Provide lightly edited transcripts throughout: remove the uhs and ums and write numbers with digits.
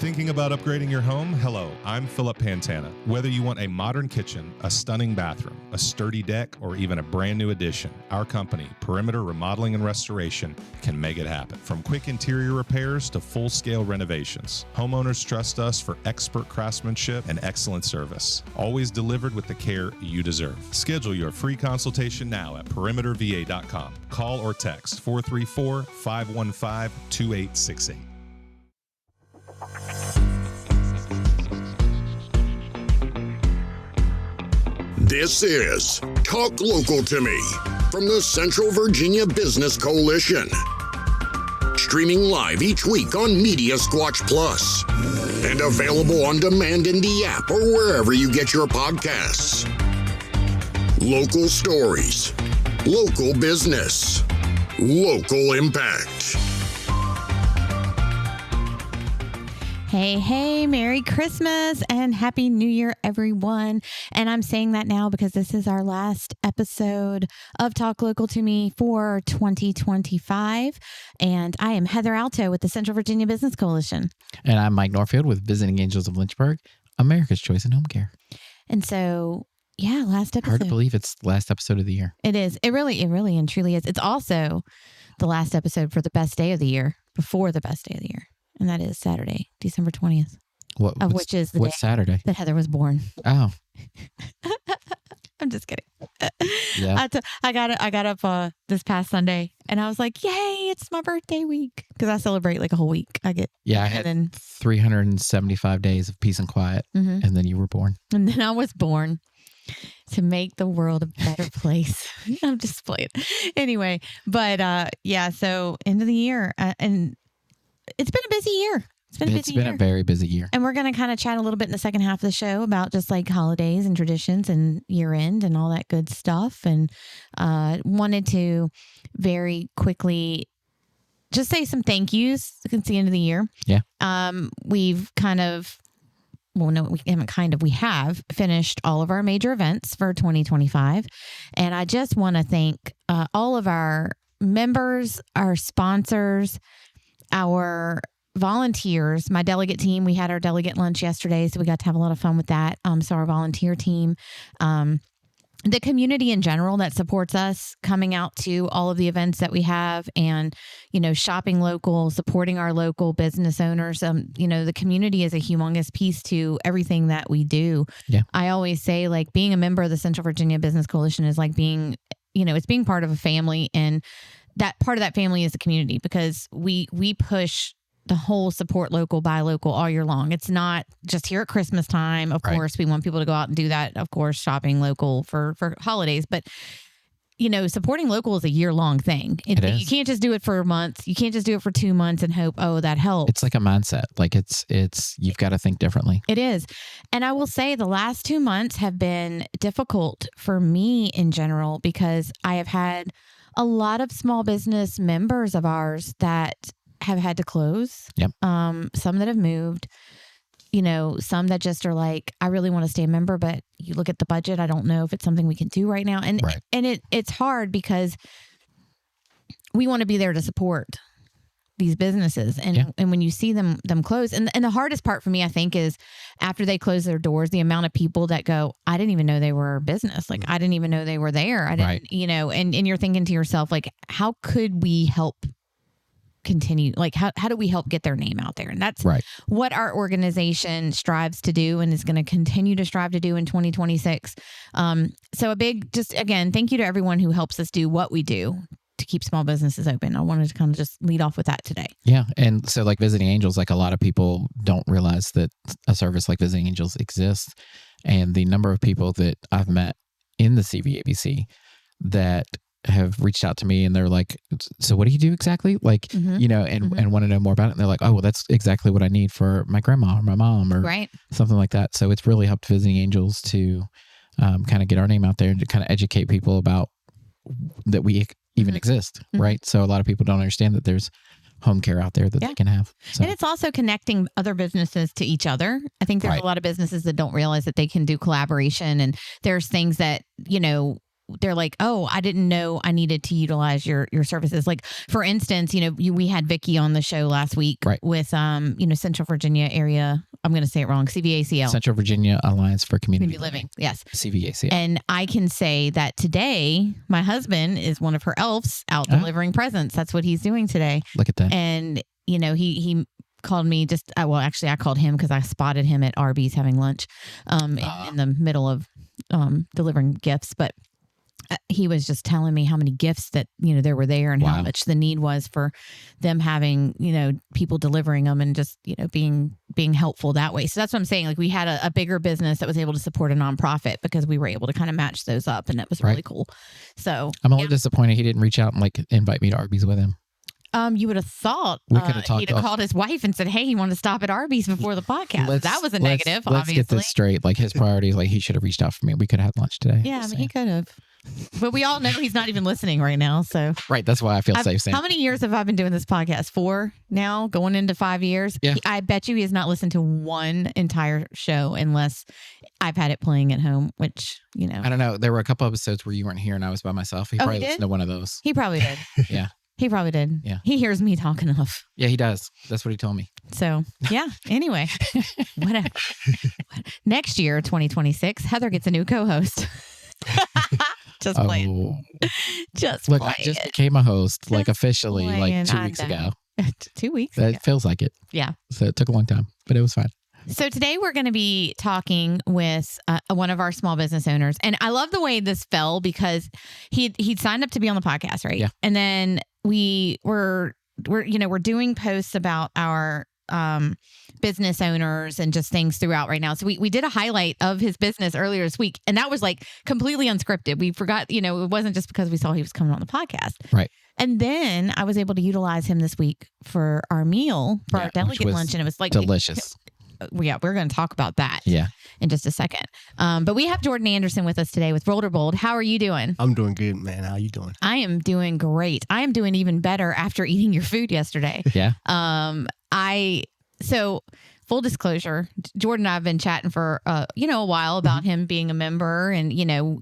Thinking about upgrading your home? Hello, I'm Philip Pantana. Whether you want a modern kitchen, a stunning bathroom, a sturdy deck, or even a brand new addition, our company, Perimeter Remodeling and Restoration, can make it happen. From quick interior repairs to full-scale renovations, homeowners trust us for expert craftsmanship and excellent service, always delivered with the care you deserve. Schedule your free consultation now at perimeterva.com. Call or text 434-515-2868. This is Talk Local to Me from the Central Virginia Business Coalition. Streaming live each week on Media Squatch Plus and available on demand in the app or wherever you get your podcasts. Local stories, local business, local impact. Hey, Merry Christmas and Happy New Year, everyone. And I'm saying that now because this is our last episode of Talk Local to Me for 2025. And I am Heather Alto with the Central Virginia Business Coalition. And I'm Mike Norfield with Visiting Angels of Lynchburg, America's Choice in Home Care. And so, yeah, last episode. Hard to believe it's the last episode of the year. It is. It really and truly is. It's also the last episode for the best day of the year, before the best day of the year. And that is Saturday, December 20th, which is the day Saturday that Heather was born. Oh, I'm just kidding. Yeah. I got up this past Sunday and I was like, yay, it's my birthday week. Because I celebrate like a whole week. I had 375 days of peace and quiet. Mm-hmm. And then you were born. And then I was born to make the world a better place. I'm just playing. Anyway, but so end of the year. And it's been a busy year. It's been a very busy year. And we're going to kind of chat a little bit in the second half of the show about just like holidays and traditions and year end and all that good stuff. And wanted to very quickly just say some thank yous. It's the end of the year. Yeah. We've we have finished all of our major events for 2025. And I just want to thank all of our members, our sponsors, our volunteers, my delegate team. We had our delegate lunch yesterday, so we got to have a lot of fun with that. So our volunteer team, the community in general that supports us coming out to all of the events that we have and, shopping local, supporting our local business owners. The community is a humongous piece to everything that we do. Yeah. I always say like being a member of the Central Virginia Business Coalition is like being, it's being part of a family, and that part of that family is the community, because we push the whole support local, buy local all year long. It's not just here at Christmas time. Of course, we want people to go out and do that. Of course, shopping local for holidays, but supporting local is a year long thing. It is. You can't just do it for a month. You can't just do it for 2 months and hope, that helps. It's like a mindset. Like it's you've got to think differently. It is. And I will say the last 2 months have been difficult for me in general, because I have had a lot of small business members of ours that have had to close. Yep. Some that have moved, some that just are like, I really want to stay a member, but you look at the budget, I don't know if it's something we can do right now. And it's hard because we want to be there to support these businesses. And when you see them close, and the hardest part for me, I think, is after they close their doors, the amount of people that go, I didn't even know they were a business. Like, I didn't even know they were there. I didn't, and you're thinking to yourself, like, how could we help continue? Like, how do we help get their name out there? And that's what our organization strives to do and is going to continue to strive to do in 2026. So a big, just again, thank you to everyone who helps us do what we do to keep small businesses open. I wanted to kind of just lead off with that today. Yeah. And so like Visiting Angels, like a lot of people don't realize that a service like Visiting Angels exists. And the number of people that I've met in the CVABC that have reached out to me and they're like, so what do you do exactly? Like, and want to know more about it. And they're like, oh, well, that's exactly what I need for my grandma or my mom or something like that. So it's really helped Visiting Angels to kind of get our name out there and to kind of educate people about that we even exist, right? So a lot of people don't understand that there's home care out there that they can have. So. And it's also connecting other businesses to each other. I think there's a lot of businesses that don't realize that they can do collaboration, and there's things that, they're like, oh, I didn't know I needed to utilize your services. Like, for instance, we had Vicky on the show last week with, Central Virginia area. I'm going to say it wrong. CVACL. Central Virginia Alliance for Community Living. Yes. CVACL. And I can say that today, my husband is one of her elves out delivering presents. That's what he's doing today. Look at that. And, he called me I called him because I spotted him at Arby's having lunch in the middle of delivering gifts. But he was just telling me how many gifts that, there were there and how much the need was for them having, people delivering them and just, being helpful that way. So that's what I'm saying. Like, we had a bigger business that was able to support a nonprofit because we were able to kind of match those up, and that was really cool. So I'm a little disappointed he didn't reach out and invite me to Arby's with him. You would have thought he'd have called his wife and said, hey, he wanted to stop at Arby's before the podcast. That was a negative, obviously. Let's get this straight. Like, his priorities, he should have reached out for me. We could have had lunch today. Yeah, he could have. But we all know he's not even listening right now. So right. That's why I feel safe saying. How many years have I been doing this podcast? 4 now, going into 5 years. Yeah. I bet you he has not listened to one entire show unless I've had it playing at home, which, I don't know. There were a couple episodes where you weren't here and I was by myself. He probably listened to one of those. He probably did. Yeah. He probably did. Yeah. He hears me talk enough. Yeah, he does. That's what he told me. So, yeah. Anyway, whatever. Next year, 2026, Heather gets a new co-host. Just playing. Just look, playing. I just became a host, officially, playing. 2 weeks ago. 2 weeks That ago. feels like it. Yeah. So it took a long time, but it was fine. So today we're going to be talking with one of our small business owners, and I love the way this fell because he'd signed up to be on the podcast, right? Yeah. And then we're doing posts about our business owners and just things throughout right now. So we did a highlight of his business earlier this week, and that was completely unscripted. We forgot, it wasn't just because we saw he was coming on the podcast, right? And then I was able to utilize him this week for our meal for our delegate lunch, and it was delicious. Yeah, we're going to talk about that in just a second. But we have Jordan Anderson with us today with Rolderbold. How are you doing? I'm doing good, man. How are you doing? I am doing great. I am doing even better after eating your food yesterday. Yeah. So full disclosure, Jordan and I have been chatting for, a while about him being a member, and,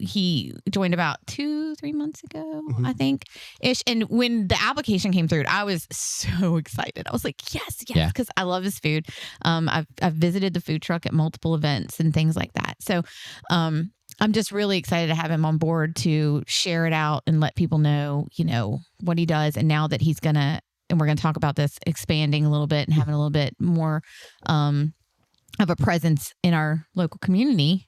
he joined about 2-3 months ago, I think ish. And when the application came through, I was so excited. I was like, yes, because I love his food. I've visited the food truck at multiple events and things like that. So, I'm just really excited to have him on board to share it out and let people know, what he does. And now that he's and we're going to talk about this expanding a little bit and having a little bit more of a presence in our local community.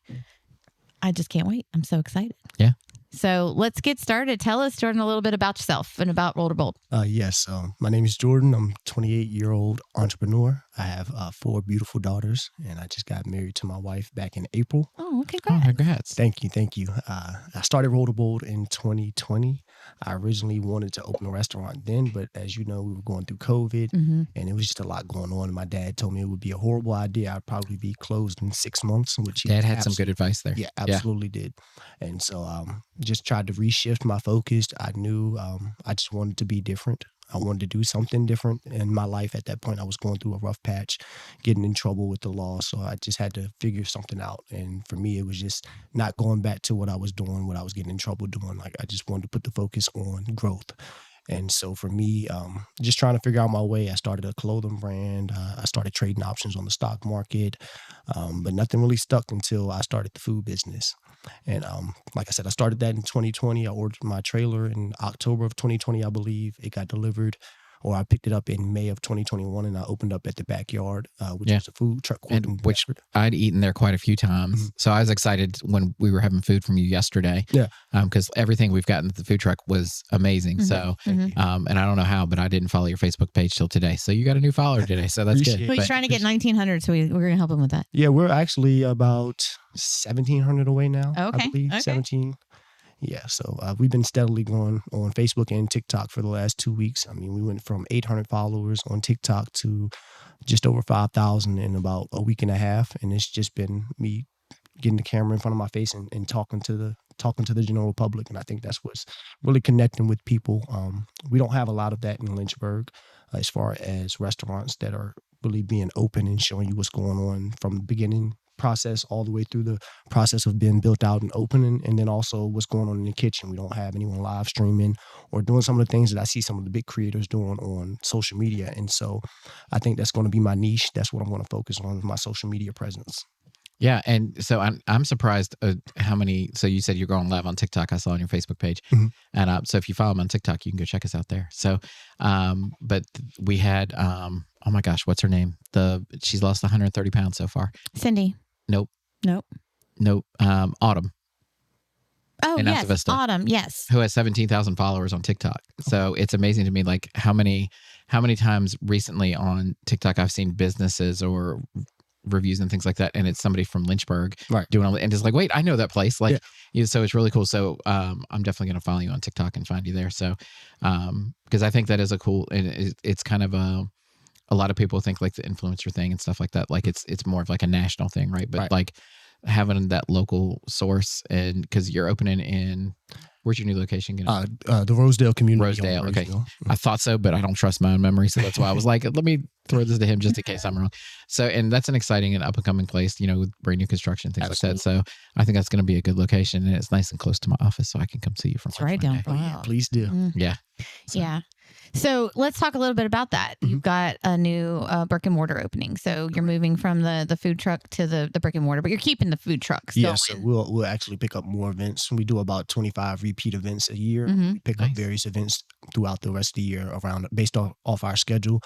I just can't wait. I'm so excited. Yeah. So let's get started. Tell us, Jordan, a little bit about yourself and about Rolderbold. Yes. My name is Jordan. I'm a 28-year-old entrepreneur. I have 4 beautiful daughters, and I just got married to my wife back in April. Oh, okay. Congrats. Thank you. I started Rolderbold in 2020. I originally wanted to open a restaurant then, but as you know, we were going through COVID, and it was just a lot going on. And my dad told me it would be a horrible idea. I'd probably be closed in 6 months. Which Dad had some good advice there. Yeah, absolutely did. And so just tried to reshift my focus. I knew I just wanted to be different. I wanted to do something different in my life. At that point, I was going through a rough patch, getting in trouble with the law. So I just had to figure something out. And for me, it was just not going back to what I was doing, what I was getting in trouble doing. I just wanted to put the focus on growth. And so for me, just trying to figure out my way, I started a clothing brand. I started trading options on the stock market, but nothing really stuck until I started the food business. And like I said, I started that in 2020. I ordered my trailer in October of 2020, I believe. It got delivered, or I picked it up in May of 2021, and I opened up at the Backyard, which was a food truck. Which I'd eaten there quite a few times. So I was excited when we were having food from you yesterday. Yeah. Because everything we've gotten at the food truck was amazing. So, and I don't know how, but I didn't follow your Facebook page till today. So you got a new follower today. So that's good. Well, he's trying to get 1,900, so we're going to help him with that. Yeah, we're actually about 1,700 away now. Okay. I believe 17. Yeah, so we've been steadily growing on Facebook and TikTok for the last 2 weeks. I mean, we went from 800 followers on TikTok to just over 5,000 in about a week and a half, and it's just been me getting the camera in front of my face and talking to the general public, and I think that's what's really connecting with people. We don't have a lot of that in Lynchburg as far as restaurants that are really being open and showing you what's going on from the beginning process all the way through the process of being built out and opening, and then also what's going on in the kitchen. We don't have anyone live streaming or doing some of the things that I see some of the big creators doing on social media. And so I think that's going to be my niche. That's what I'm going to focus on, my social media presence. Yeah, and so I'm surprised how many. So you said you're going live on TikTok. I saw on your Facebook page, and so if you follow me on TikTok, you can go check us out there. So, but we had, oh my gosh, what's her name? She's lost 130 pounds so far. Cindy. Nope. Autumn. Oh, in yes. Alta Vista, Autumn. Yes. who has 17,000 followers on TikTok. So it's amazing to me, like how many times recently on TikTok I've seen businesses or reviews and things like that, and it's somebody from Lynchburg doing all, and it's like, wait, I know that place. Like, so it's really cool. So I'm definitely going to follow you on TikTok and find you there. So because I think that is a cool, and it's kind of a lot of people think like the influencer thing and stuff like that. Like it's more of like a national thing, right? But like having that local source, and because you're opening in. Where's your new location going to be? The Rosedale community. Rosedale, okay. I thought so, but I don't trust my own memory. So that's why I was like, let me throw this to him just in case I'm wrong. So, and that's an exciting and up-and-coming place, with brand new construction, things like that. So I think that's going to be a good location, and it's nice and close to my office, so I can come see you from. It's right down. Yeah, please do. Yeah. Yeah. So let's talk a little bit about that. You've got a new brick and mortar opening. So you're moving from the food truck to the brick and mortar, but you're keeping the food truck still. Yeah, so we'll actually pick up more events. We do about 25 repeat events a year. We pick up various events throughout the rest of the year around based off our schedule.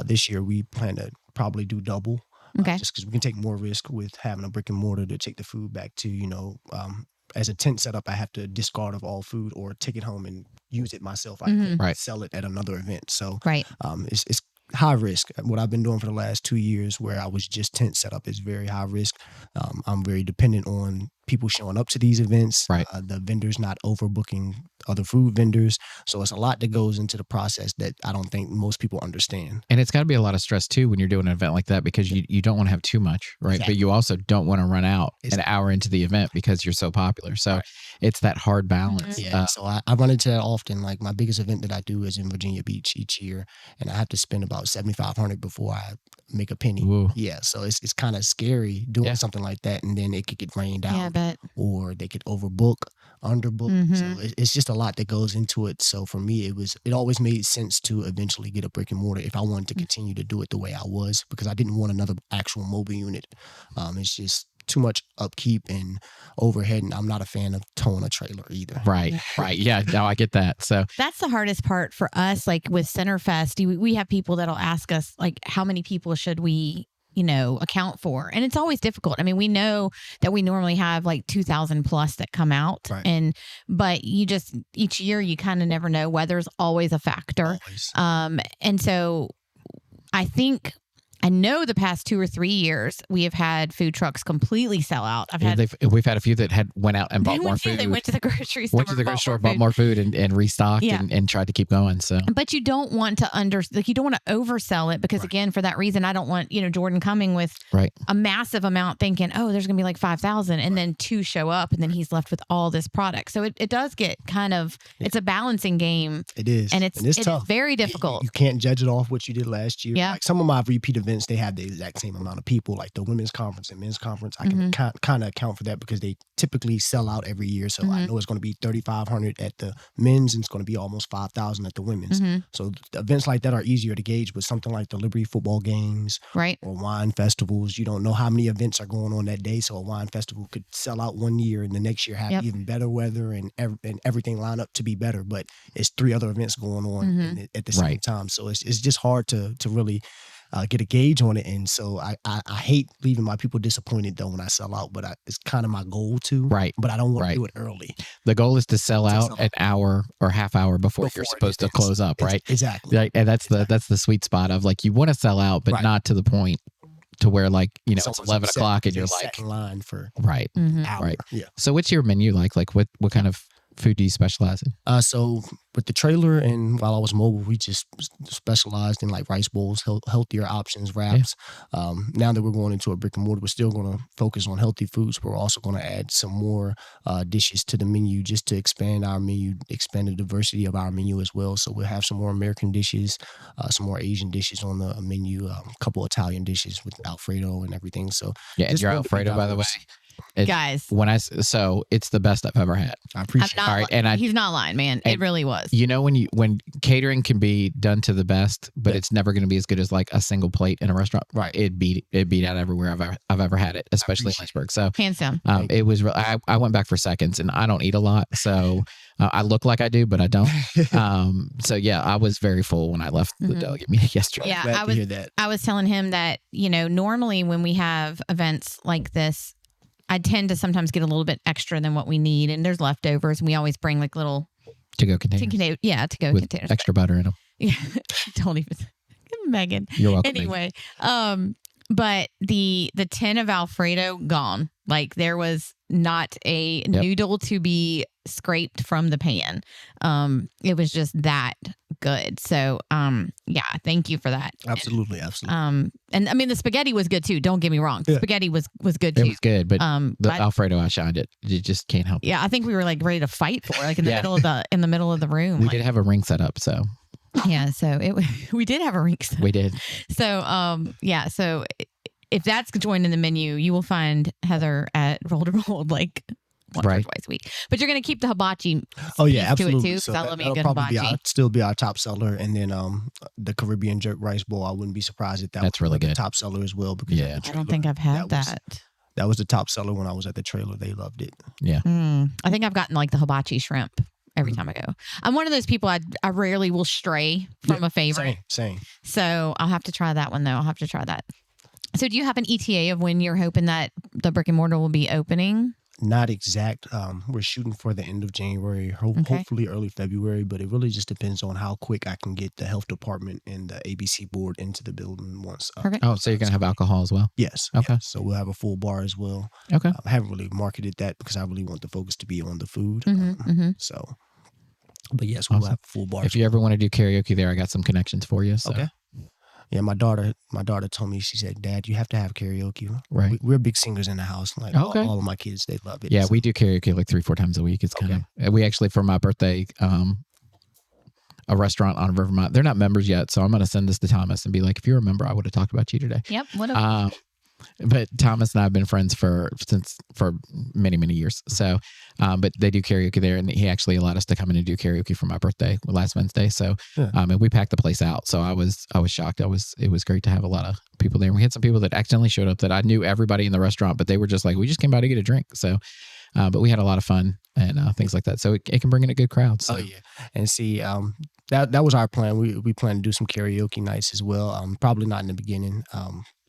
This year we plan to probably do double. Okay. Just because we can take more risk with having a brick and mortar to take the food back to, as a tent setup, I have to discard of all food or take it home and use it myself. I can't sell it at another event. So it's high risk. What I've been doing for the last 2 years where I was just tent setup is very high risk. I'm very dependent on people showing up to these events, the vendors not overbooking other food vendors. So it's a lot that goes into the process that I don't think most people understand. And it's got to be a lot of stress too when you're doing an event like that, because you don't want to have too much, right? Exactly. But you also don't want to run out an hour into the event because you're so popular. So it's that hard balance. Yeah. So I run into that often. Like my biggest event that I do is in Virginia Beach each year, and I have to spend about $7,500 before I make a penny. Ooh. Yeah. So it's kind of scary doing something like that, and then it could get rained out. Or they could overbook, underbook. So it's just a lot that goes into it. So for me, it always made sense to eventually get a brick and mortar if I wanted to continue to do it the way I was, because I didn't want another actual mobile unit. It's just too much upkeep and overhead, and I'm not a fan of towing a trailer either. Right. Yeah, no, I get that. So that's the hardest part for us. Like with Centerfest, we have people that'll ask us, like, how many people should we account for? And it's always difficult. I mean, we know that we normally have like 2,000 plus that come out, but you just, each year you kind of never know. Weather's always a factor. And so I know the past 2 or 3 years we have had food trucks completely sell out. We've had a few that went out and bought more food. They went to the grocery store. Bought more food and restocked and tried to keep going. So, but you don't want to you don't want to oversell it, because again, for that reason, I don't want Jordan coming with a massive amount thinking, oh, there's going to be like 5,000, and then 2 show up, and then he's left with all this product. So it does get kind of it's a balancing game. It is, and it's tough. It's very difficult. You can't judge it off what you did last year. Yeah. Like some of my repeat events, they have the exact same amount of people, like the women's conference and men's conference. I can kind of account for that because they typically sell out every year. So I know it's going to be 3,500 at the men's, and it's going to be almost 5,000 at the women's. So events like that are easier to gauge. With something like the Liberty football games, or wine festivals, you don't know how many events are going on that day. So a wine festival could sell out one year, and the next year have even better weather and everything line up to be better. But it's 3 other events going on at the same time. So it's just hard to really get a gauge on it. And so I hate leaving my people disappointed though when I sell out, but it's kind of my goal to. But I don't want to do it early. The goal is to sell out an hour or half hour before you're supposed to close up, right? Exactly. And that's the sweet spot of like, you want to sell out, but not to the point to where like, it's 11 o'clock and you're like in line for right. an hour. Yeah. So what's your menu like? Like what kind of food do you specialize in? So with the trailer and while I was mobile, we just specialized in like rice bowls, healthier options, wraps. Now that we're going into a brick and mortar, we're still going to focus on healthy foods, but we're also going to add some more dishes to the menu just to expand our menu, expand the diversity of our menu as well. So we'll have some more American dishes, some more Asian dishes on the menu, a couple Italian dishes with Alfredo and everything. So Yeah, and just your really Alfredo, by the way. Guys, So it's the best I've ever had. I I'm appreciate not. All right, and he's not lying, man. It and- really was. You know, when catering can be done to the best, but Yeah. it's never going to be as good as like a single plate in a restaurant. Right. It beat out everywhere I've ever had it, especially in appreciate Lynchburg. So Hands down. Thank it was. I went back for seconds, and I don't eat a lot, so I look like I do, but I don't. So yeah, I was very full when I left the Mhm. delegate meeting yesterday. Yeah, Glad I to was- hear that. I was telling him that, normally when we have events like this, I tend to sometimes get a little bit extra than what we need, and there's leftovers, and we always bring like little To go to containers go with containers. extra butter in them. Yeah, don't even, Megan. You're welcome. Megan. Anyway, but the tin of Alfredo gone. Like there was not a noodle to be scraped from the pan. It was just that good. So yeah, thank you for that. Absolutely. And I mean the spaghetti was good too. Don't get me wrong. Yeah. Spaghetti was good It too. was good, but the but Alfredo outshined it. You just can't help it. yeah, I think we were like ready to fight for it, like in the Yeah. middle of the room. We Like, did have a ring set up, so yeah, so we did have a rink. we did. So yeah, so if that's joined in the menu, you will find Heather at Roll to Roll like once or Right. twice a week. But you're gonna keep the hibachi. Oh yeah, piece to it absolutely. too, 'cause I love me a that'll good probably hibachi. still be our top seller, and then the Caribbean jerk rice bowl. I wouldn't be surprised if That's was really the good. top seller as well. Because at Yeah. the I don't trailer, think I've had was- that. That was the top seller when I was at the trailer. They loved it. I think I've gotten like the hibachi shrimp every time I go. I'm one of those people I rarely will stray from a favorite. Same. So I'll have to try that one though. I'll have to try that. So do you have an ETA of when you're hoping that the brick and mortar will be opening? Not exact. We're shooting for the end of January, Okay. hopefully early February, but it really just depends on how quick I can get the health department and the ABC board into the building once. Perfect. Oh, so you're gonna have alcohol as well? Yes. Okay. Yes. So we'll have a full bar as well. Okay. I haven't really marketed that because I really want the focus to be on the food. So, but yes, we'll Awesome. have a full bar. If you ever want to do karaoke there, I got some connections for you. So. Okay. Yeah, my daughter told me, she said, "Dad, you have to have karaoke." Right. We're big singers in the house. Like Okay. all of my kids, they love it. Yeah, So- we do karaoke like 3-4 times a week. It's kind of we actually for my birthday, a restaurant on Rivermont. They're not members yet, so I'm going to send this to Thomas and be like, if you're a member, I would have talked about you today. Yep. What a But Thomas and I have been friends for many, many years. So, but they do karaoke there, and he actually allowed us to come in and do karaoke for my birthday last Wednesday. So, Yeah. and we packed the place out. So I was shocked. It was great to have a lot of people there. And we had some people that accidentally showed up that I knew everybody in the restaurant, but they were just like, we just came by to get a drink. So, but we had a lot of fun and things like that. So it can bring in a good crowd. So. Oh yeah, and see, that was our plan. We plan to do some karaoke nights as well. Probably not in the beginning.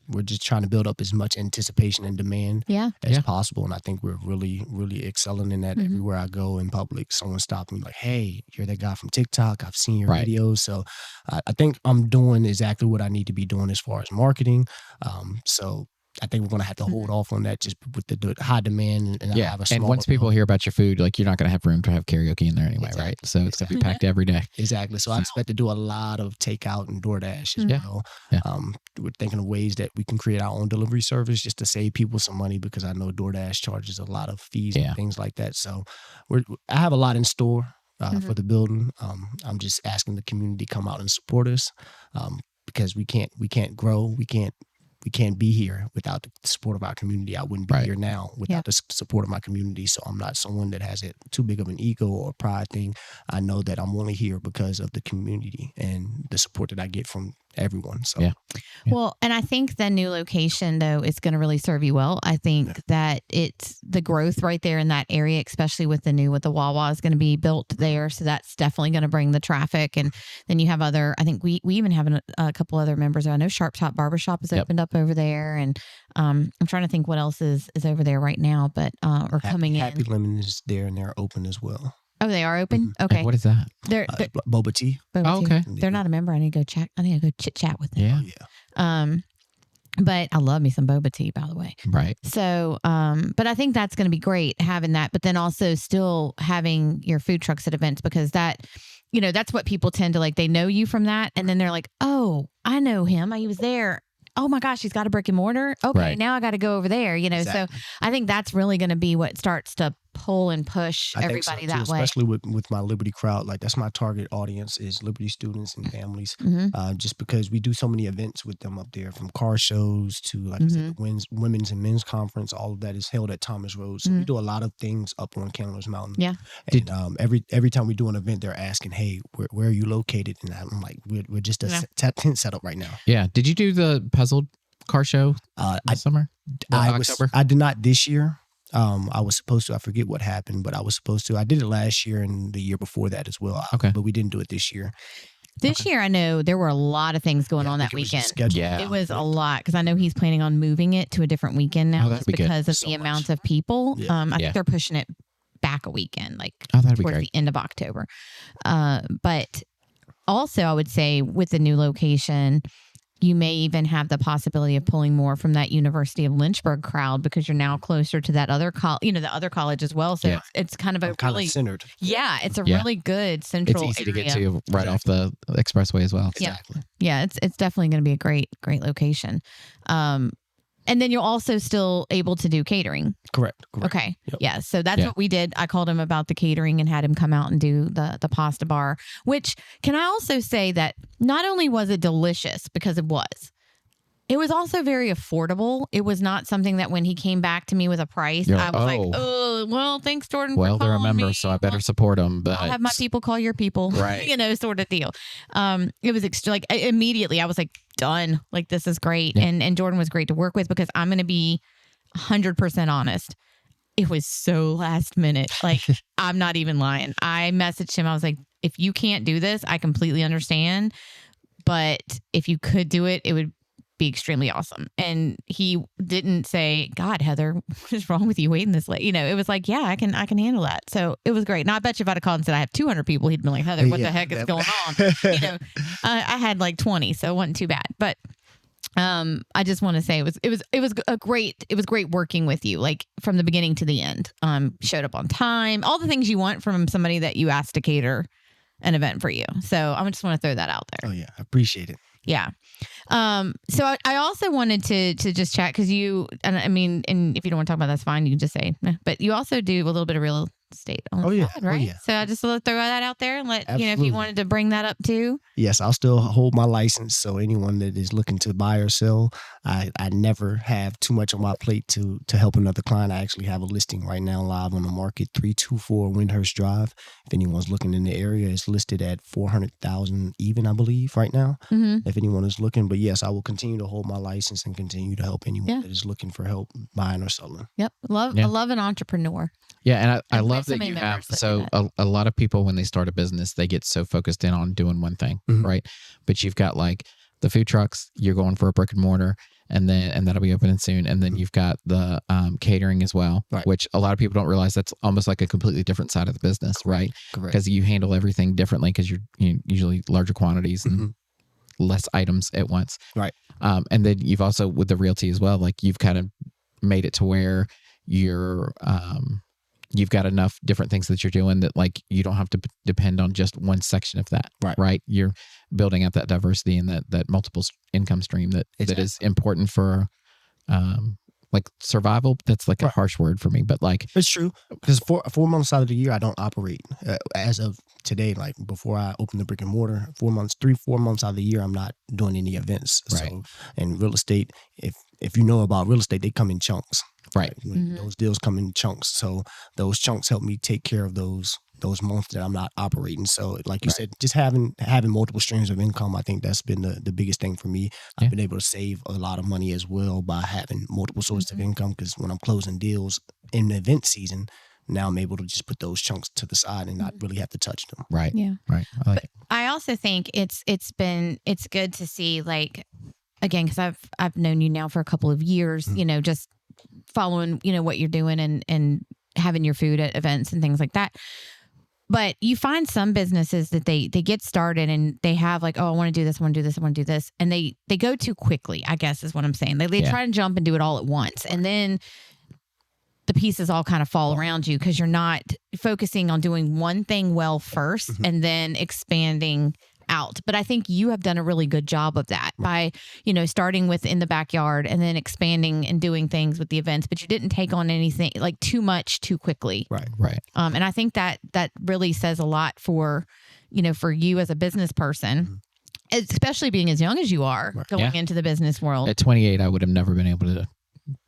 We're just trying to build up as much anticipation and demand yeah. as Yeah. possible, and I think we're really, really excelling in that. Mhm. Everywhere I go in public, someone stops me like, "Hey, you're that guy from TikTok. I've seen your Right. videos." So I think I'm doing exactly what I need to be doing as far as marketing. So I think we're going to have to hold off on that just with the high demand. And I Yeah, have a and smaller once people building. hear about your food, like you're not going to have room to have karaoke in there anyway, Exactly. right? So it's going to be packed every day. Exactly. So I expect to do a lot of takeout and DoorDash as Yeah. well. Yeah. We're thinking of ways that we can create our own delivery service just to save people some money because I know DoorDash charges a lot of fees Yeah. and things like that. So I have a lot in store for the building. I'm just asking the community to come out and support us because we can't grow. We can't be here without the support of our community. I wouldn't be Right. here now without the support of my community. So I'm not someone that has too big of an ego or pride thing. I know that I'm only here because of the community and the support that I get from everyone. So Yeah. Well, and I think the new location though is going to really serve you well. I think that it's the growth right there in that area, especially with the Wawa is going to be built there. So that's definitely going to bring the traffic. And then you have I think we even have a couple other members. I know Sharp Top Barbershop has Yep. opened up over there. And I'm trying to think what else is over there right now, but or coming Happy in. Lemon is there and they're open as well. Oh, they are open? And Okay. what is that? They're Boba tea. Boba Oh, tea. okay. They're not a member. I need to go chit chat with them. Yeah. Oh, yeah. But I love me some boba tea, by the way. Right. So, but I think that's going to be great having that, but then also still having your food trucks at events, because that, you know, that's what people tend to like. They know you from that. And then they're like, oh, I know him. He was there. Oh my gosh, he's got a brick and mortar. Okay, Right. now I got to go over there, you know. Exactly. So I think that's really going to be what starts to pull and push I think so, everybody too, that way. especially with my Liberty crowd. Like that's my target audience is Liberty students and families. Just because we do so many events with them up there, from car shows to, like I said, the women's and men's conference. All of that is held at Thomas Road. So we do a lot of things up on Candler's Mountain. Yeah. And every time we do an event, they're asking, "Hey, where are you located?" And I'm like, "We're just a tent set up right now." Yeah. Did you do the puzzled car show this summer? I did not this year. I was supposed to. I forget what happened, but I was supposed to. I did it last year and the year before that as well. Okay. But we didn't do it this year. This year, I know there were a lot of things going on that weekend. Yeah. It was a lot, because I know he's planning on moving it to a different weekend now, that'd be good. because of So the much. amount of people. Yeah. I think they're pushing it back a weekend, like that'd be towards great. the end of October. But also, I would say with the new location, you may even have the possibility of pulling more from that University of Lynchburg crowd, because you're now closer to that other the other college as well. So Yeah. it's kind of a Kind really of centered. it's a Yeah. really good central It's easy area. to get to right off the expressway as well. Yeah. Exactly. Yeah, it's definitely going to be a great location. And then you're also still able to do catering. Correct. Okay. Yep. Yeah. So that's Yeah. what we did. I called him about the catering and had him come out and do the pasta bar, which, can I also say that not only was it delicious, because it was also very affordable. It was not something that when he came back to me with a price, You're I like, was like, "Oh. oh, well, thanks, Jordan. Well, for they're a calling member, me. so I better support them. But I'll have my people call your people, Right. sort of deal. It was immediately I was like, done. Like, this is great. Yeah. And Jordan was great to work with, because I'm going to be 100% honest. It was so last minute. Like, I'm not even lying. I messaged him. I was like, if you can't do this, I completely understand. But if you could do it, it would be extremely awesome. And he didn't say, God, Heather, what is wrong with you waiting this late? It was like, yeah, I can handle that. So it was great. Now, I bet you if I'd have called and said I have 200 people, he'd been like, Heather, what the heck is going on? I had like 20, so it wasn't too bad. But I just want to say it was great working with you, like from the beginning to the end. Showed up on time, all the things you want from somebody that you asked to cater an event for you. So I just want to throw that out there. Oh yeah, I appreciate it. Yeah. So I also wanted to just chat, because and if you don't want to talk about that, that's fine. You can just say, but you also do a little bit of real estate on the side, right? Oh, yeah. So I just want to throw that out there and let, if Absolutely. you wanted to bring that up too. Yes, I'll still hold my license. So anyone that is looking to buy or sell, I never have too much on my plate to help another client. I actually have a listing right now live on the market, 324 Windhurst Drive. If anyone's looking in the area, it's listed at $400,000 even, I believe, right now. Mm-hmm. If anyone is looking, but yes, I will continue to hold my license and continue to help anyone that is looking for help buying or selling. Yep. I love an entrepreneur. Yeah, and I And love so that many you have. members that do So that. a lot of people, when they start a business, they get so focused in on doing one thing, Mhm. right? But you've got like the food trucks. You're going for a brick and mortar, and that'll be opening soon. And then you've got the catering as well, Right. which a lot of people don't realize that's almost like a completely different side of the business, right? Correct. Because you handle everything differently, because you're usually larger quantities and less items at once, Right. And then you've also with the realty as well. Like you've kind of made it to where you're you've got enough different things that you're doing that like you don't have to depend on just one section of that. Right. You're building out that diversity and that multiple income stream that is important for like survival. That's like a harsh word for me, but like It's true, because 4 months out of the year I don't operate. As of today, like before I open the brick and mortar, 4 months, 4 months out of the year I'm not doing any events. Right. So in real estate, if you know about real estate, they come in chunks. Right. Those deals come in chunks. So those chunks help me take care of those months that I'm not operating. So like you said, just having multiple streams of income, I think that's been the biggest thing for me. I've been able to save a lot of money as well by having multiple sources of income, because when I'm closing deals in the event season, now I'm able to just put those chunks to the side and not really have to touch them. right. Yeah. Right. I like it. I also think it's good to see, like, again, because I've known you now for a couple of years, just following, what you're doing and having your food at events and things like that. But you find some businesses that they get started and they have like, oh, I want to do this, I want to do this, I want to do this. And they go too quickly, I guess is what I'm saying. They try to jump and do it all at once. And then the pieces all kind of fall around you because you're not focusing on doing one thing well first and then expanding out. But I think you have done a really good job of that by, starting with in the backyard and then expanding and doing things with the events, but you didn't take on anything like too much too quickly. Right. And I think that really says a lot for you as a business person, especially being as young as you are going into the business world. At 28, I would have never been able to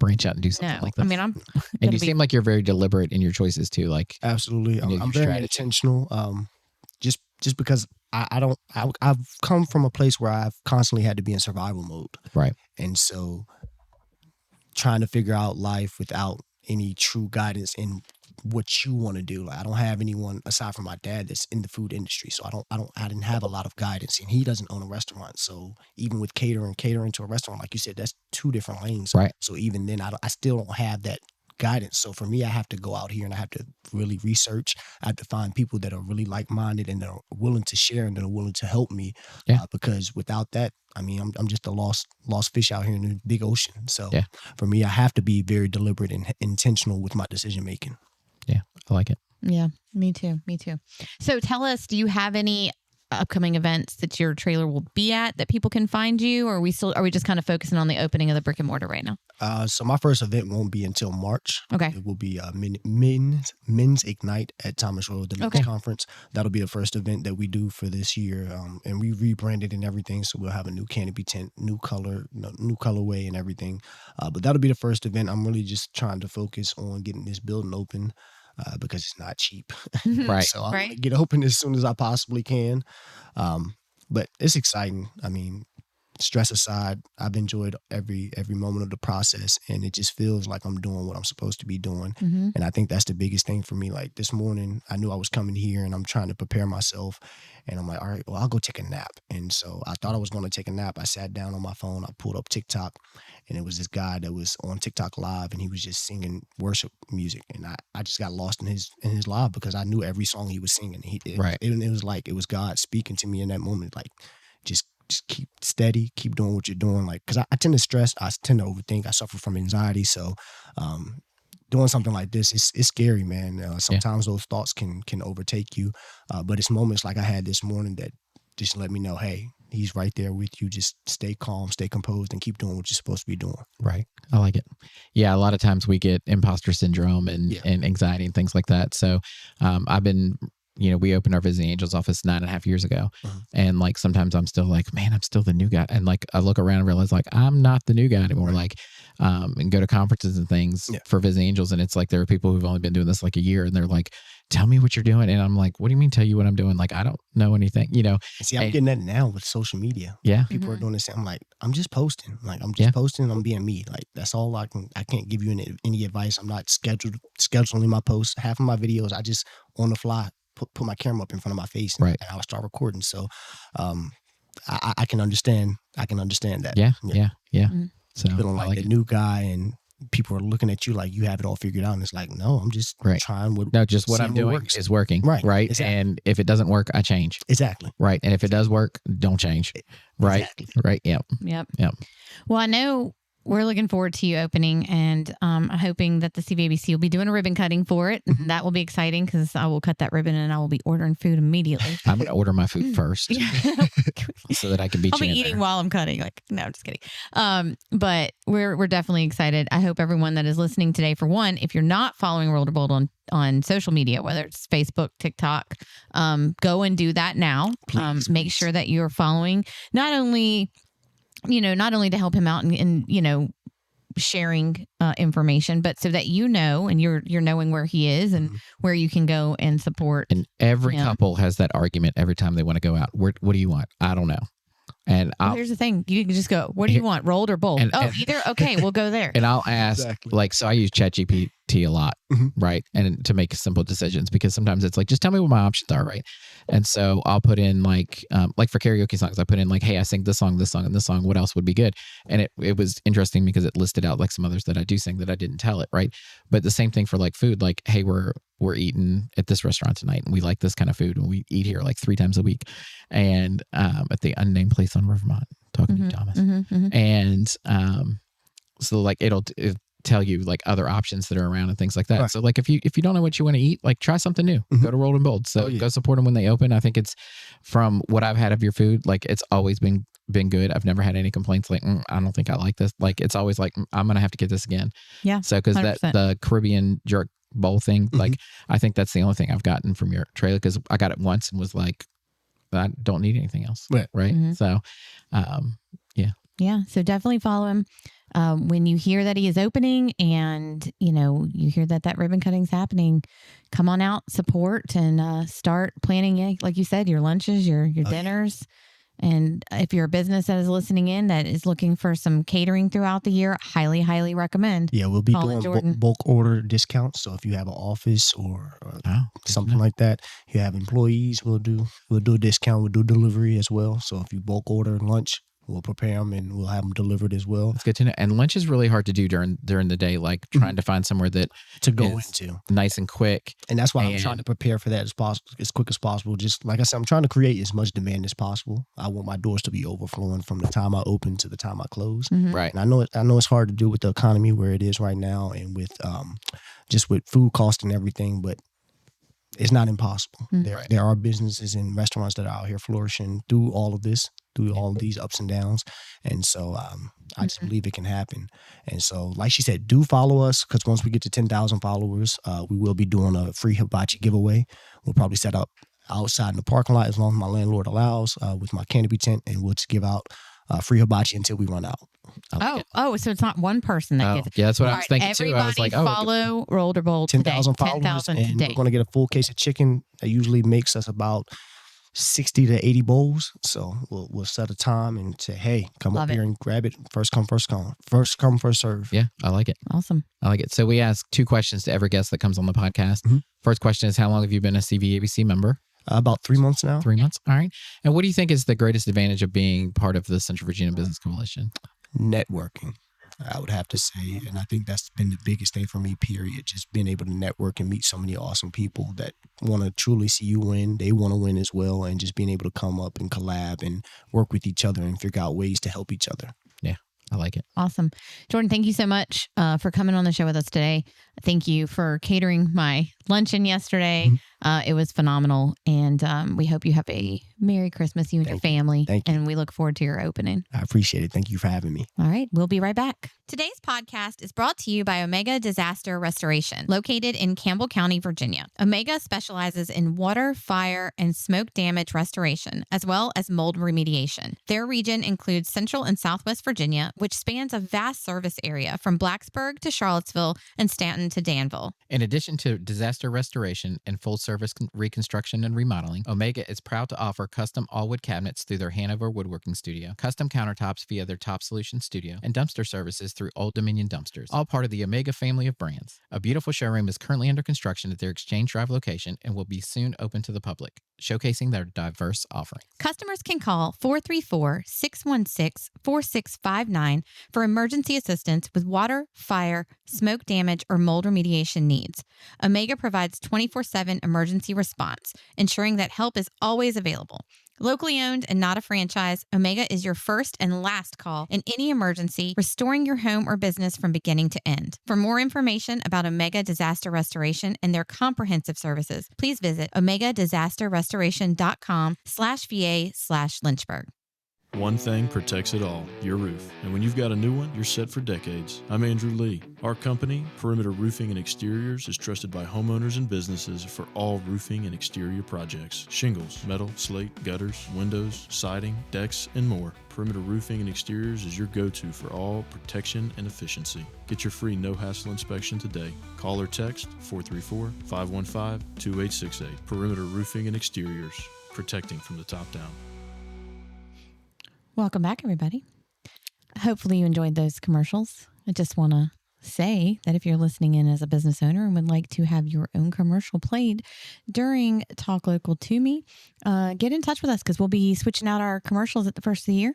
branch out and do something like this. I mean, and you seem like you're very deliberate in your choices too. Like absolutely, I'm very intentional. Just because I've come from a place where I've constantly had to be in survival mode. Right. And so trying to figure out life without any true guidance in what you want to do. Like I don't have anyone aside from my dad that's in the food industry. So I didn't have a lot of guidance, and he doesn't own a restaurant. So even with catering to a restaurant, like you said, that's two different lanes. Right. So even then I still don't have that guidance. So for me, I have to go out here and I have to really research. I have to find people that are really like-minded and that are willing to share and that are willing to help me. Because without that, I mean, I'm just a lost fish out here in the big ocean. So for me, I have to be very deliberate and intentional with my decision making. Yeah, I like it. Yeah, me too. So tell us, do you have any upcoming events that your trailer will be at that people can find you, or are we just kind of focusing on the opening of the brick and mortar right now? So my first event won't be until March. Okay. It will be Men's Ignite at Thomas Road, the men's conference. That'll be the first event that we do for this year. And we rebranded and everything, so we'll have a new canopy tent, new colorway and everything. But that'll be the first event. I'm really just trying to focus on getting this building open. Because it's not cheap. Right. So I'm going to get open as soon as I possibly can. But it's exciting. I mean, stress aside, I've enjoyed every moment of the process, and it just feels like I'm doing what I'm supposed to be doing. And I think that's the biggest thing for me. Like this morning, I knew I was coming here and I'm trying to prepare myself, and I'm like, all right, well, I'll go take a nap. And so I thought I was going to take a nap. I sat down on my phone, I pulled up TikTok, and it was this guy that was on TikTok live, and he was just singing worship music. And I just got lost in his live because I knew every song he was singing. It was like, it was God speaking to me in that moment. Like, just keep steady, keep doing what you're doing. Like, cause I tend to stress, I tend to overthink, I suffer from anxiety. So, doing something like this, it's scary, man. Sometimes those thoughts can overtake you. But it's moments like I had this morning that just let me know, hey, he's right there with you. Just stay calm, stay composed, and keep doing what you're supposed to be doing. Right. I like it. Yeah. A lot of times we get imposter syndrome and anxiety and things like that. So, I've been, we opened our Visiting Angels office 9.5 years ago. And like, sometimes I'm still like, man, I'm still the new guy. And like, I look around and realize like, I'm not the new guy anymore. Like, and go to conferences and things for Visiting Angels. And it's like, there are people who've only been doing this like a year, and they're like, tell me what you're doing. And I'm like, what do you mean tell you what I'm doing? Like, I don't know anything, See, I'm getting that now with social media. Yeah. People are doing this. I'm like, I'm just posting. Like, I'm just posting. I'm being me. Like, that's all I can't give you any advice. I'm not scheduling my posts. Half of my videos, I just on the fly, put my camera up in front of my face and I'll start recording. So, I can understand. I can understand that. Yeah. Mm-hmm. So feeling like the new guy, and people are looking at you like you have it all figured out. And it's like, no, I'm just trying what. No, just what I'm doing is working. Right. Exactly. And if it doesn't work, I change. Exactly. Right. And if it does work, don't change. Right. Exactly. Right. Yep. Well, I know we're looking forward to you opening, and I'm hoping that the CVABC will be doing a ribbon cutting for it. That will be exciting because I will cut that ribbon and I will be ordering food immediately. I'm going to order my food first so that I can be. I'll be eating while I'm cutting. Like, no, I'm just kidding. But we're definitely excited. I hope everyone that is listening today, for one, if you're not following Roll to Bold on social media, whether it's Facebook, TikTok, go and do that now. Please. Make sure that you're following not only to help him out and sharing information, but so that and you're knowing where he is and where you can go and support. And every couple has that argument every time they want to go out. What do you want? I don't know. And here's the thing: you can just go, "What do you want, rolled or bold?" Either. Okay, we'll go there. And I'll ask, so I use ChatGPT T a lot, right? And to make simple decisions, because sometimes it's like, just tell me what my options are, right? And so I'll put in like for karaoke songs, I put in like, hey, I sing this song, and this song. What else would be good? And it was interesting because it listed out like some others that I do sing that I didn't tell it, right? But the same thing for like food, like, hey, we're eating at this restaurant tonight, and we like this kind of food, and we eat here like 3 times a week, and at the unnamed place on Rivermont, talking to you, Thomas, and so like it'll tell you like other options that are around and things like that. Right. So like if you don't know what you want to eat, like try something new. Go to Rolled and Bold. So go support them when they open. I think it's, from what I've had of your food, like it's always been good. I've never had any complaints like I don't think I like this. Like it's always like I'm gonna have to get this again. Yeah. So because the Caribbean jerk bowl thing, like I think that's the only thing I've gotten from your trailer, because I got it once and was like, I don't need anything else. Right. So yeah. So definitely follow him. When you hear that he is opening, and you hear that ribbon cutting's happening, come on out, support, and start planning, like you said, your lunches, your dinners. And if you're a business that is listening in that is looking for some catering throughout the year, highly recommend. Yeah, we'll be doing bulk order discounts. So if you have an office or something like that, you have employees, we'll do a discount. We'll do delivery as well. So if you bulk order lunch, we'll prepare them and we'll have them delivered as well. That's good to know. And lunch is really hard to do during the day, like trying to find somewhere that to go into nice and quick. And that's why I'm trying to prepare for that as quick as possible. Just like I said, I'm trying to create as much demand as possible. I want my doors to be overflowing from the time I open to the time I close. Right. And I know it's hard to do with the economy where it is right now, and with just with food cost and everything, but it's not impossible. There are businesses and restaurants that are out here flourishing through all of this, through all of these ups and downs. And so I just believe it can happen. And so, like she said, do follow us, because once we get to 10,000 followers, we will be doing a free hibachi giveaway. We'll probably set up outside in the parking lot as long as my landlord allows, with my canopy tent, and we'll just give out free hibachi until we run out. So it's not one person that gets it. Yeah, that's what I was thinking too. I was like, follow Rolled or Bold 10,000 followers, 10,000 and today. We're going to get a full case of chicken. That usually makes us about 60 to 80 bowls. So we'll set a time and say, hey, come up here and grab it. First come, first serve. Yeah, I like it. Awesome. I like it. So we ask 2 questions to every guest that comes on the podcast. First question is, how long have you been a CVABC member? About 3 months now. 3 months. All right. And what do you think is the greatest advantage of being part of the Central Virginia Business Coalition? Networking, I would have to say. And I think that's been the biggest thing for me, period. Just being able to network and meet so many awesome people that want to truly see you win. They want to win as well. And just being able to come up and collab and work with each other and figure out ways to help each other. Yeah, I like it. Awesome. Jordan, thank you so much for coming on the show with us today. Thank you for catering my luncheon yesterday. It was phenomenal. And we hope you have a Merry Christmas, you and your family. Thank you. And we look forward to your opening. I appreciate it. Thank you for having me. All right. We'll be right back. Today's podcast is brought to you by Omega Disaster Restoration, located in Campbell County, Virginia. Omega specializes in water, fire, and smoke damage restoration, as well as mold remediation. Their region includes Central and Southwest Virginia, which spans a vast service area from Blacksburg to Charlottesville and Stanton to Danville. In addition to disaster restoration and full-service reconstruction and remodeling, Omega is proud to offer custom all-wood cabinets through their Hanover Woodworking Studio, custom countertops via their Top Solution Studio, and dumpster services through Old Dominion Dumpsters, all part of the Omega family of brands. A beautiful showroom is currently under construction at their Exchange Drive location and will be soon open to the public, showcasing their diverse offerings. Customers can call 434-616-4659 for emergency assistance with water, fire, smoke damage, or mold remediation needs. Omega provides 24/7 emergency response, ensuring that help is always available. Locally owned and not a franchise, Omega is your first and last call in any emergency, restoring your home or business from beginning to end. For more information about Omega Disaster Restoration and their comprehensive services, please visit omegadisasterrestoration.com/VA/Lynchburg. One thing protects it all, your roof. And when you've got a new one, you're set for decades. I'm Andrew Lee. Our company, Perimeter Roofing and Exteriors, is trusted by homeowners and businesses for all roofing and exterior projects. Shingles, metal, slate, gutters, windows, siding, decks, and more. Perimeter Roofing and Exteriors is your go-to for all protection and efficiency. Get your free no-hassle inspection today. Call or text 434-515-2868. Perimeter Roofing and Exteriors, protecting from the top down. Welcome back, everybody. Hopefully you enjoyed those commercials. I just want to say that if you're listening in as a business owner and would like to have your own commercial played during Talk Local to Me, get in touch with us because we'll be switching out our commercials at the first of the year.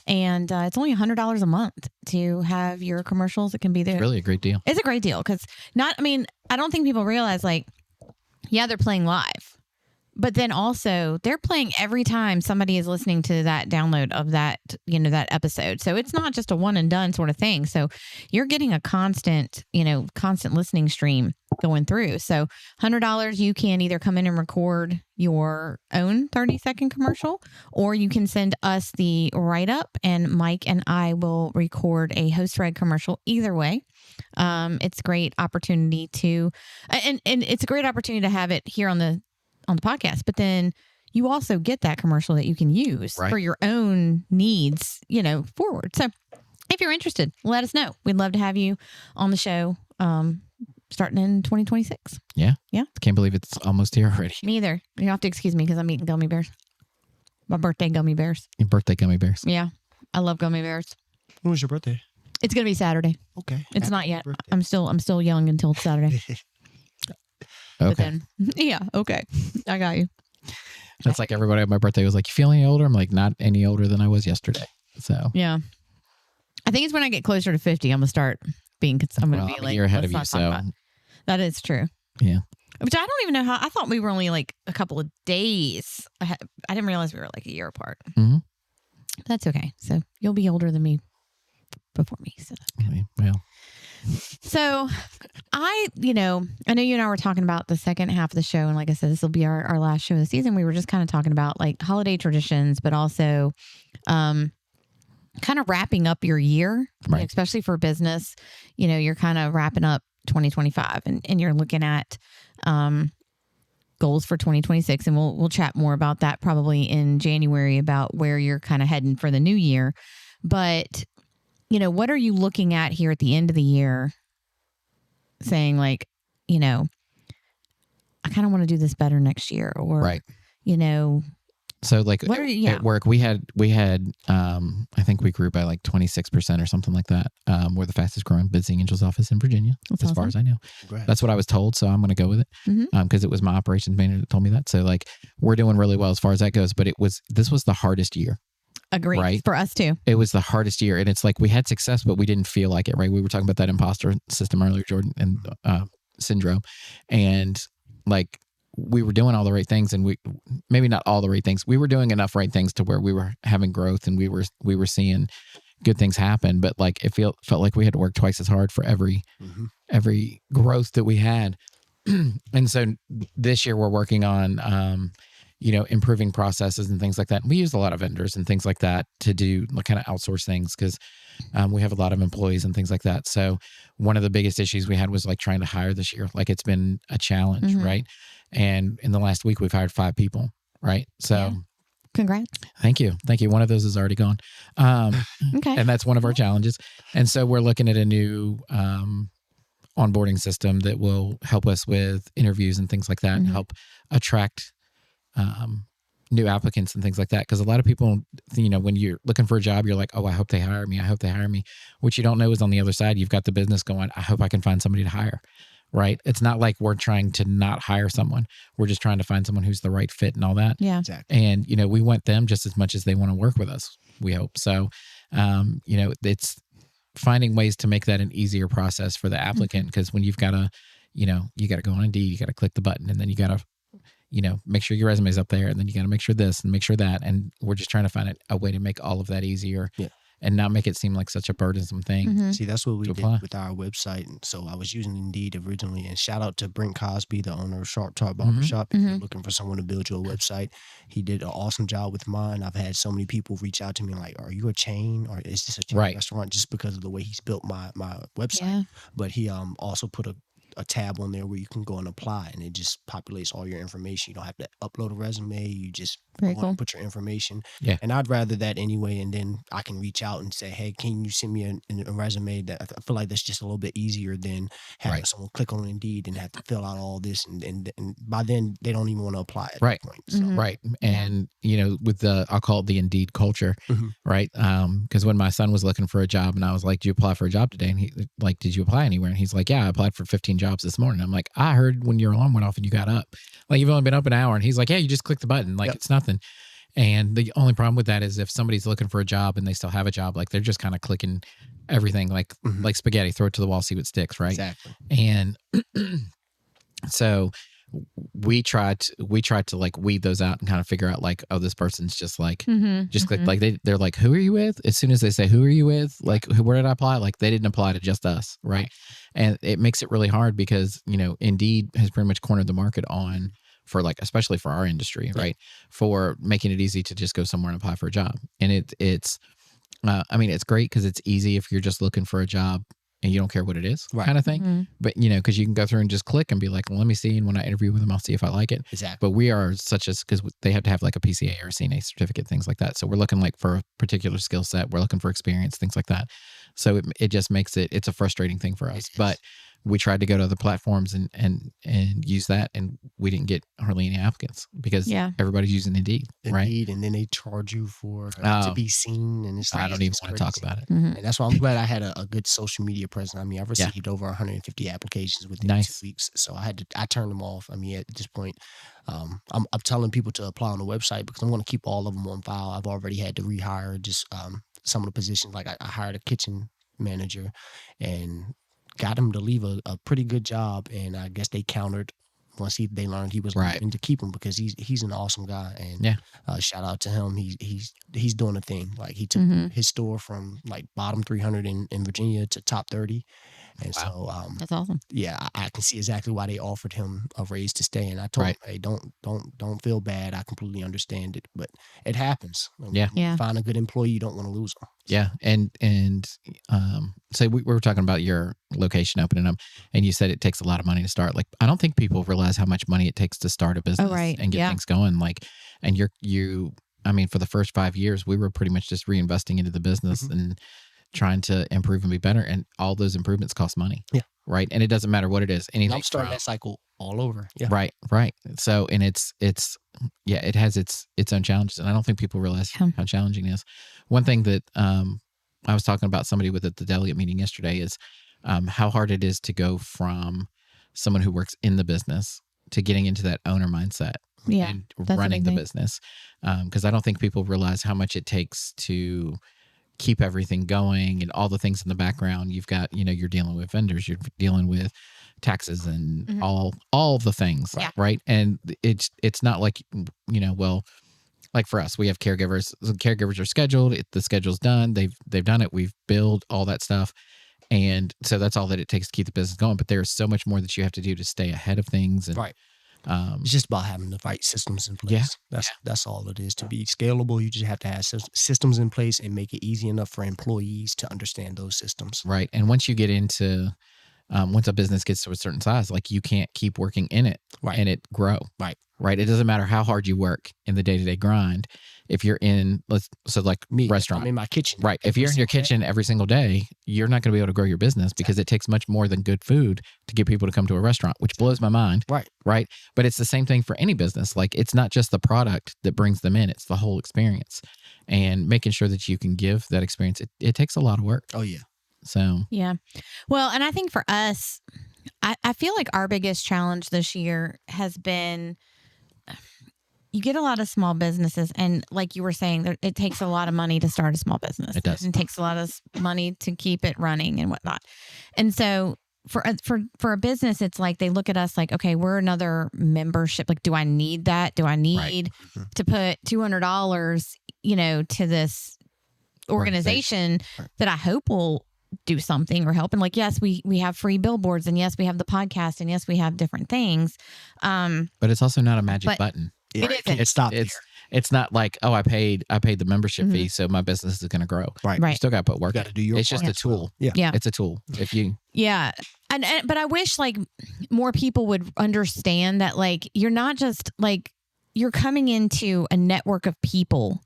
And it's only $100 a month to have your commercials. It can be there. It's really a great deal. It's a great deal because I don't think people realize they're playing live, but then also they're playing every time somebody is listening to that download of that, that episode. So it's not just a one and done sort of thing. So you're getting a constant listening stream going through. So $100, you can either come in and record your own 30-second commercial, or you can send us the write-up and Mike and I will record a Host Reg commercial. Either way, it's a great opportunity to, and it's a great opportunity to have it here on the podcast, but then you also get that commercial that you can use for your own needs, forward. So if you're interested, let us know. We'd love to have you on the show, starting in 2026. Yeah. Yeah. Can't believe it's almost here already. Me either. You have to excuse me because I'm eating gummy bears. My birthday gummy bears. Your birthday gummy bears. Yeah. I love gummy bears. When was your birthday? It's going to be Saturday. Okay. It's not yet. I'm still young until it's Saturday. Okay. But then, yeah. Okay. I got you. That's like everybody at my birthday was like, you feel any older? I'm like, not any older than I was yesterday. So yeah. I think it's when I get closer to 50, I'm going to start being, I'm going to be I'm a like, year ahead of you. let's not So talk about it. That is true. Yeah. Which I don't even know how. I thought we were only like a couple of days. I didn't realize we were like a year apart. Mhm. That's okay. So you'll be older than me before me. So that's good. Well, So I know you and I were talking about the second half of the show. And like I said, this will be our last show of the season. We were just kind of talking about like holiday traditions, but also kind of wrapping up your year, Right. especially for business. You're kind of wrapping up 2025 and you're looking at goals for 2026. And we'll chat more about that probably in January about where you're kind of heading for the new year. But what are you looking at here at the end of the year saying like, I kind of want to do this better next year or, right. So like at work, we had, I think we grew by like 26% or something like that. We're the fastest growing Visiting Angels office in Virginia, as far as I know. Congrats. That's what I was told. So I'm going to go with it. Because it was my operations manager that told me that. So like, we're doing really well as far as that goes, but this was the hardest year. Agreed. Right? For us too. It was the hardest year. And it's like, we had success, but we didn't feel like it, right? We were talking about that imposter system earlier, Jordan, and syndrome. And like, we were doing all the right things, and maybe not all the right things. We were doing enough right things to where we were having growth and we were seeing good things happen. But like, it felt like we had to work twice as hard for every growth that we had. And so this year we're working on, improving processes and things like that. And we use a lot of vendors and things like that to do kind of outsource things because we have a lot of employees and things like that. So one of the biggest issues we had was like trying to hire this year. Like it's been a challenge, right? And in the last week, we've hired 5 people, right? So Congrats. Thank you. One of those is already gone. Okay. And that's one of our challenges. And so we're looking at a new onboarding system that will help us with interviews and things like that and help attract new applicants and things like that. Because a lot of people, when you're looking for a job, you're like, oh, I hope they hire me. I hope they hire me. What you don't know is on the other side, you've got the business going, I hope I can find somebody to hire. Right. It's not like we're trying to not hire someone. We're just trying to find someone who's the right fit and all that. Yeah. Exactly. And, we want them just as much as they want to work with us, we hope. So, it's finding ways to make that an easier process for the applicant. Because when you've got to, you got to go on Indeed, you got to click the button, and then you got to, make sure your resume's up there, and then you got to make sure this and make sure that. And we're just trying to find a way to make all of that easier. Yeah. And not make it seem like such a burdensome thing. See, that's what we to did apply. with our website. And so I was using Indeed originally. And shout out to Brent Cosby, the owner of Sharp Talk Barbershop. If you're looking for someone to build your website, he did an awesome job with mine. I've had so many people reach out to me like, are you a chain or is this a chain restaurant? Just because of the way he's built my website. Yeah. But he also put a tab on there where you can go and apply, and it just populates all your information. You don't have to upload a resume. You just Very I want cool. to put your information. Yeah. And I'd rather that anyway. And then I can reach out and say, hey, can you send me a resume? That I feel like that's just a little bit easier than having Right. someone click on Indeed and have to fill out all this. And by then they don't even want to apply at Right. that point. So, Mhm. Right. And, with I'll call it the Indeed culture, Mhm. right? Because when my son was looking for a job and I was like, "Did you apply for a job today?" And he like, "Did you apply anywhere?" And he's like, "Yeah, I applied for 15 jobs this morning." I'm like, "I heard when your alarm went off and you got up. Like, you've only been up an hour." And he's like, "Yeah, you just click the button. Like, Yep. it's nothing." And the only problem with that is if somebody's looking for a job and they still have a job, like they're just kind of clicking everything like Mhm. like spaghetti, throw it to the wall, see what sticks, right? Exactly. And so we tried to like weed those out and kind of figure out like, oh, this person's just like Mm-hmm. just click like they're like, who are you with? As soon as they say who are you with, like where did I apply? Like they didn't apply to just us, right? And it makes it really hard because Indeed has pretty much cornered the market on for like especially for our industry, right? For making it easy to just go somewhere and apply for a job. And it's great because it's easy if you're just looking for a job and you don't care what it is, Right. kind of thing. Mm-hmm. But because you can go through and just click and be like, well, let me see, and when I interview with them, I'll see if I like it. Exactly. But we are such as because they have to have like a PCA or a CNA certificate, things like that. So we're looking like for a particular skill set. We're looking for experience, things like that. So it just makes it's a frustrating thing for us. It is. But we tried to go to other platforms and use that, and we didn't get hardly any applicants because Yeah. everybody's using Indeed, right? Indeed, and then they charge you for Oh. to be seen, and it's like, I don't even it's want to talk crazy. about it. Mm-hmm. And that's why I'm glad I had a good social media presence. I mean, I've received over 150 applications within Nice. 2 weeks, so I turned them off. I mean, at this point, I'm telling people to apply on the website because I'm going to keep all of them on file. I've already had to rehire just some of the positions. Like I hired a kitchen manager, and got him to leave a pretty good job, and I guess they countered once they learned he was Right. leaving to keep him because he's an awesome guy. And Yeah. shout out to him. He's doing a thing. Like he took Mhm. his store from like bottom 300 in Virginia to top 30. And Wow. so That's awesome. yeah, I can see exactly why they offered him a raise to stay. And I told Right. him, hey, don't feel bad. I completely understand it, but it happens. When Yeah. you Yeah. find a good employee, you don't want to lose them. Yeah, and so we were talking about your location opening up, and you said it takes a lot of money to start. Like, I don't think people realize how much money it takes to start a business right. and get Yeah. things going. Like, and I mean, for the first 5 years, we were pretty much just reinvesting into the business Mhm. and trying to improve and be better. And all those improvements cost money. Yeah. Right. And it doesn't matter what it is. And Anything. I'm starting from- that cycle all over. Yeah. Right. Right. So, and it has its own challenges, and I don't think people realize Yeah. how challenging it is. One thing that I was talking about somebody with at the delegate meeting yesterday is how hard it is to go from someone who works in the business to getting into that owner mindset Yeah. and that's a running big the thing. business. Because I don't think people realize how much it takes to keep everything going and all the things in the background. You've got, you're dealing with vendors, you're dealing with taxes and Mhm. all the things, Yeah. right? And it's not like, well, like for us, we have caregivers. The caregivers are scheduled. The schedule's done. They've done it. We've billed all that stuff. And so that's all that it takes to keep the business going. But there's so much more that you have to do to stay ahead of things. And, Right. It's just about having the right systems in place. Yeah. That's all it is. To be scalable, you just have to have systems in place and make it easy enough for employees to understand those systems. right. And once you get into, once a business gets to a certain size, like you can't keep working in it Right. and it grow. Right. Right. It doesn't matter how hard you work in the day-to-day grind. If you're in, like Me, restaurant, I'm in my kitchen. right. If every you're in your single day. kitchen every single day, you're not going to be able to grow your business because it takes much more than good food to get people to come to a restaurant, which blows my mind. Right. Right. But it's the same thing for any business. Like it's not just the product that brings them in, it's the whole experience. And making sure that you can give that experience, it takes a lot of work. Oh yeah. So, Yeah. Well, and I think for us, I feel like our biggest challenge this year has been you get a lot of small businesses, and like you were saying, it takes a lot of money to start a small business. It does. And it takes a lot of money to keep it running and whatnot. And so for a business, it's like they look at us like, okay, we're another membership. Like, do I need that? Do I need Mhm. to put $200, to this organization Right. that I hope will do something or help? And like, yes, we have free billboards, and yes, we have the podcast, and yes, we have different things. but it's also not a magic But- button. Yeah, It it isn't. can't stop there. It's not like, oh, I paid the membership Mhm. fee, so my business is going to grow. Right. You Right. still got to put You work. got in. to do your It's just part a as well. tool. Yeah. Yeah. It's a tool. If you Yeah. But I wish like more people would understand that like you're not just like you're coming into a network of people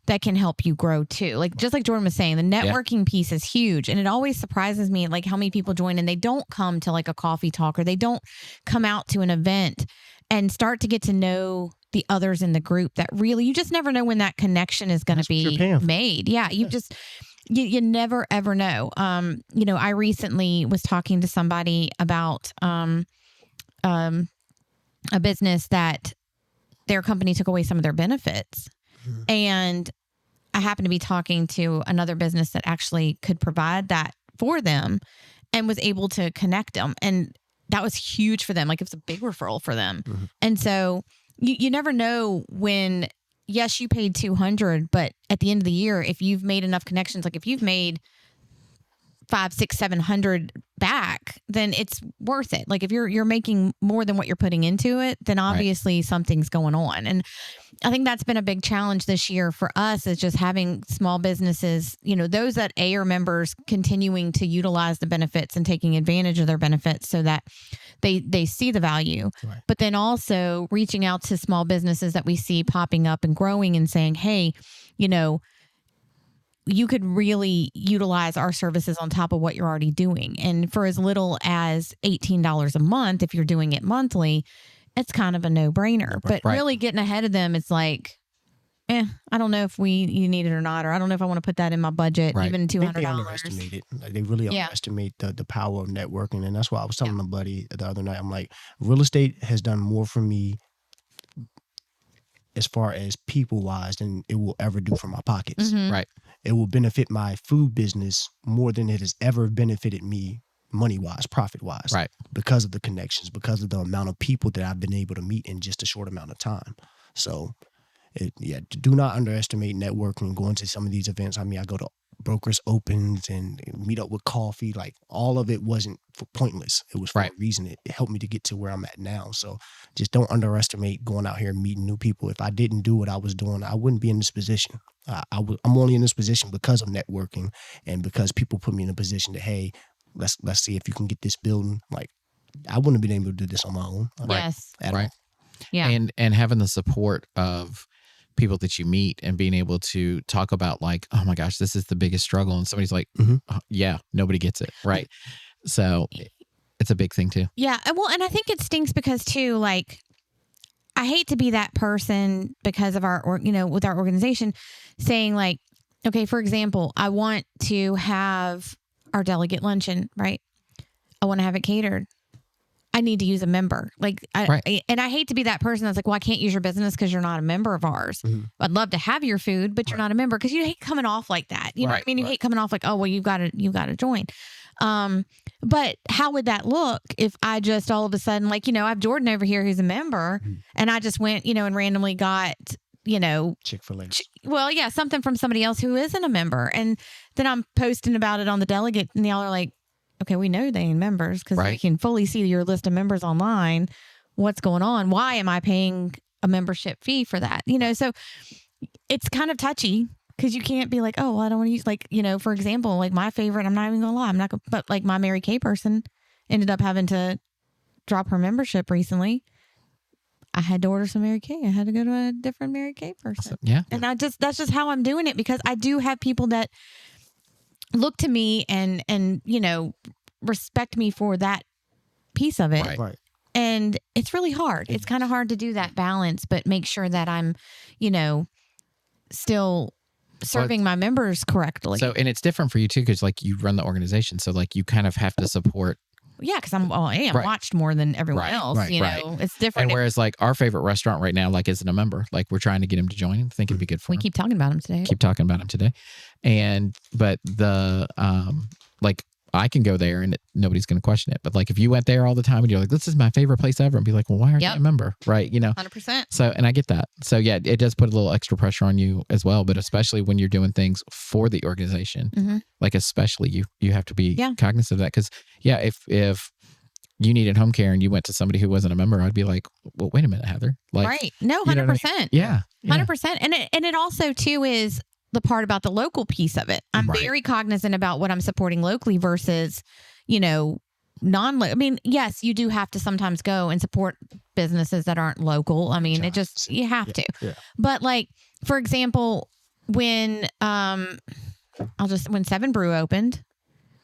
that can help you grow too. Like, just like Jordan was saying, the networking piece is huge. And it always surprises me, like, how many people join and they don't come to like a coffee talk, or they don't come out to an event and start to get to know the others in the group that really, you just never know when that connection is going to be made. Yeah. You never, ever know. I recently was talking to somebody about a business that their company took away some of their benefits. And I happened to be talking to another business that actually could provide that for them and was able to connect them. And that was huge for them. Like, it was a big referral for them. And so you never know when, yes, you paid $200, but at the end of the year, if you've made enough connections, like if you've made $500, $600, $700 back, then it's worth it. Like, if you're making more than what you're putting into it, then obviously something's going on. And I think that's been a big challenge this year for us, is just having small businesses, those that are members, continuing to utilize the benefits and taking advantage of their benefits so that they see the value. Right. But then also reaching out to small businesses that we see popping up and growing and saying, hey, you could really utilize our services on top of what you're already doing. And for as little as $18 a month, if you're doing it monthly, it's kind of a no-brainer. But really getting ahead of them, it's like, I don't know if you need it or not, or I don't know if I want to put that in my budget, even $200. They underestimate it. They really underestimate the power of networking. And that's why I was telling a buddy the other night, I'm like, real estate has done more for me as far as people-wise than it will ever do for my pockets. Right. It will benefit my food business more than it has ever benefited me money-wise, profit-wise. Right. Because of the connections, because of the amount of people that I've been able to meet in just a short amount of time. So, do not underestimate networking, going to some of these events. I mean, I go to brokers opens and meet up with coffee. Like, all of it wasn't pointless. It was for a reason. It helped me to get to where I'm at now. So just don't underestimate going out here and meeting new people. If I didn't do what I was doing, I wouldn't be in this position. I'm only in this position because of networking and because people put me in a position that, hey, let's see if you can get this building. Like, I wouldn't have been able to do this on my own. Yes. At all. Yeah. And having the support of people that you meet and being able to talk about, like, oh my gosh, this is the biggest struggle. And somebody's like, oh, yeah, nobody gets it. Right. So it's a big thing too. Yeah. Well, and I think it stinks because too, like, I hate to be that person because of with our organization saying, like, okay, for example, I want to have our delegate luncheon, right? I want to have it catered. I need to use a member. Like, and I hate to be that person that's like, well, I can't use your business because you're not a member of ours. I'd love to have your food, but you're not a member, because you hate coming off like that. You know what I mean? You hate coming off like, oh, well, you got to join. But how would that look if I just all of a sudden, like, I have Jordan over here who's a member, and I just went, and randomly got, Chick-fil-A. Well, yeah, something from somebody else who isn't a member. And then I'm posting about it on the delegate, and y'all are like, okay, we know they ain't members because we can fully see your list of members online. What's going on? Why am I paying a membership fee for that? So it's kind of touchy because you can't be like, oh, well, I don't want to use, like, for example, like my favorite, I'm not even gonna lie, but like my Mary Kay person ended up having to drop her membership recently. I had to order some Mary Kay. I had to go to a different Mary Kay person. Yeah. And that's just how I'm doing it, because I do have people that look to me and respect me for that piece of it. Right. And it's really hard. It's kind of hard to do that balance, but make sure that I'm, still serving my members correctly. So, and it's different for you too, because like you run the organization. So like you kind of have to support. Yeah, because I'm watched more than everyone else. It's different. And whereas like our favorite restaurant right now, like isn't a member, like we're trying to get him to join. I think it'd be good for him. We keep talking about him today. But the like I can go there and nobody's going to question it. But like if you went there all the time and you're like, this is my favorite place ever, and be like, well, why aren't you a member? Right. 100%. So, and I get that. So yeah, it does put a little extra pressure on you as well. But especially when you're doing things for the organization, like especially you have to be cognizant of that. Because if you needed home care and you went to somebody who wasn't a member, I'd be like, well, wait a minute, Heather. Like, right. No, 100%. You know what I mean? Yeah. 100%. And it also too is the part about the local piece of it. I'm very cognizant about what I'm supporting locally versus, I mean, yes, you do have to sometimes go and support businesses that aren't local. I mean, you have to. Yeah. But like, for example, when when Seven Brew opened,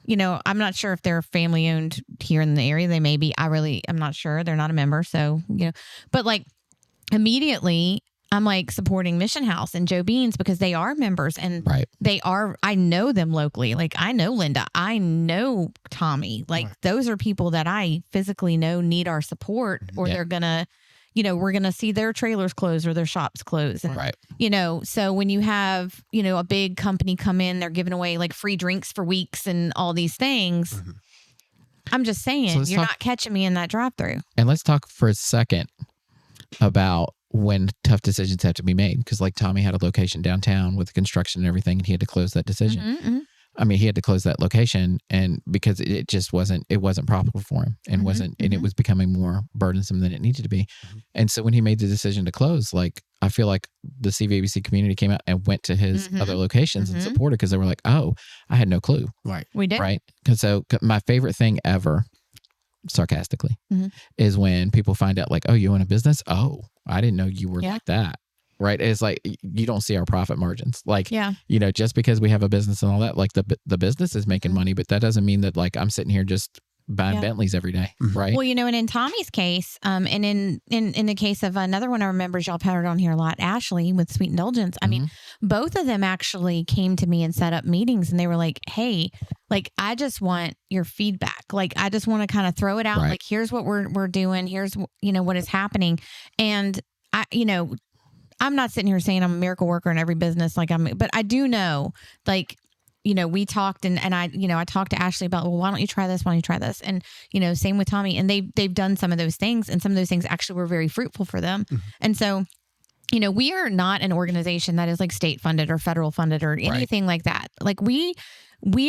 you know, I'm not sure if they're family owned here in the area. They may be. I'm not sure. They're not a member. So, you know, but like immediately I'm like supporting Mission House and Joe Beans because they are members and I know them locally. Like I know Linda, I know Tommy, like those are people that I physically know need our support or they're gonna, you know, we're gonna see their trailers close or their shops close. And, you know, so when you have, you know, a big company come in, they're giving away like free drinks for weeks and all these things. I'm just saying, you're not catching me in that drive-through. And let's talk for a second about when tough decisions have to be made. Because like Tommy had a location downtown with the construction and everything, and he had to close that decision. I mean, he had to close that location and because it just wasn't profitable for him and and it was becoming more burdensome than it needed to be. And so when he made the decision to close, like, I feel like the CVABC community came out and went to his other locations and supported because they were like, oh, I had no clue. Right. We did. Right. Because so my favorite thing ever, sarcastically, is when people find out like, oh, you own a business? Oh, I didn't know you were like that. Right. It's like you don't see our profit margins. Like, you know, just because we have a business and all that, like the business is making money, but that doesn't mean that like I'm sitting here just buying Bentleys every day. Right. Well, you know, and in Tommy's case, and in the case of another one I remember y'all powdered on here a lot, Ashley with Sweet Indulgence. I mean, both of them actually came to me and set up meetings and they were like, hey, like, I just want your feedback. Like, I just want to kind of throw it out. Like, here's what we're doing. Here's, you know, what is happening. And I, you know, I'm not sitting here saying I'm a miracle worker in every business. But I do know, like, you know, we talked and I, you know, I talked to Ashley about, well, why don't you try this? Why don't you try this? And, you know, same with Tommy, and they've done some of those things and some of those things actually were very fruitful for them. And so, you know, we are not an organization that is like state funded or federal funded or anything like that. Like we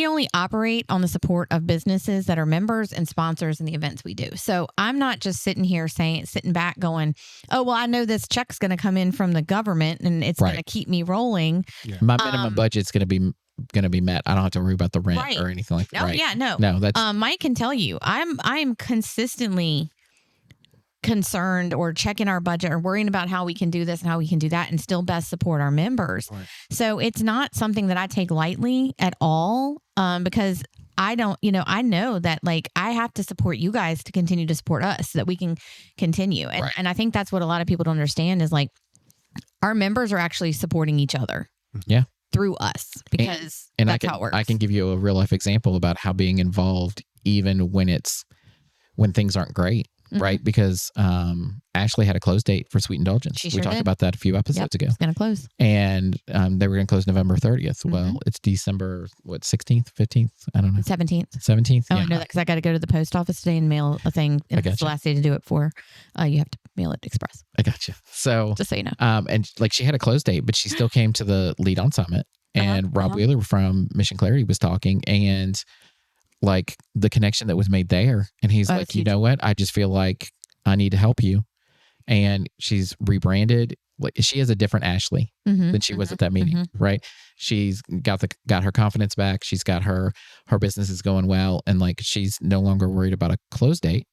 only operate on the support of businesses that are members and sponsors in the events we do. So I'm not just sitting back going, oh, well, I know this check's going to come in from the government and it's going to keep me rolling. My minimum budget's going to be met. I don't have to worry about the rent or anything like that. No, that's Mike can tell you, I'm consistently concerned or checking our budget or worrying about how we can do this and how we can do that and still best support our members. So it's not something that I take lightly at all, because I don't, you know, I know that like I have to support you guys to continue to support us so that we can continue. And I think that's what a lot of people don't understand is like our members are actually supporting each other. Through us because that's how it works. I can give you a real life example about how being involved even when things aren't great. Right. Because Ashley had a close date for Sweet Indulgence. We talked about that a few episodes ago. It's going to close. And they were going to close November 30th. Well, it's December, 16th, 15th? I don't know. 17th. 17th? Oh, I know that because I got to go to the post office today and mail a thing. And it's the last day to do it for. You have to mail it express. I got you. So, just so you know. And like she had a close date, but she still came to the Lead On Summit. And Rob Wheeler from Mission Clarity was talking and like the connection that was made there. And he's like, you know what? I just feel like I need to help you. And she's rebranded. Like she is a different Ashley than she was at that meeting, right? She's got her confidence back. She's got her business is going well. And like, she's no longer worried about a close date,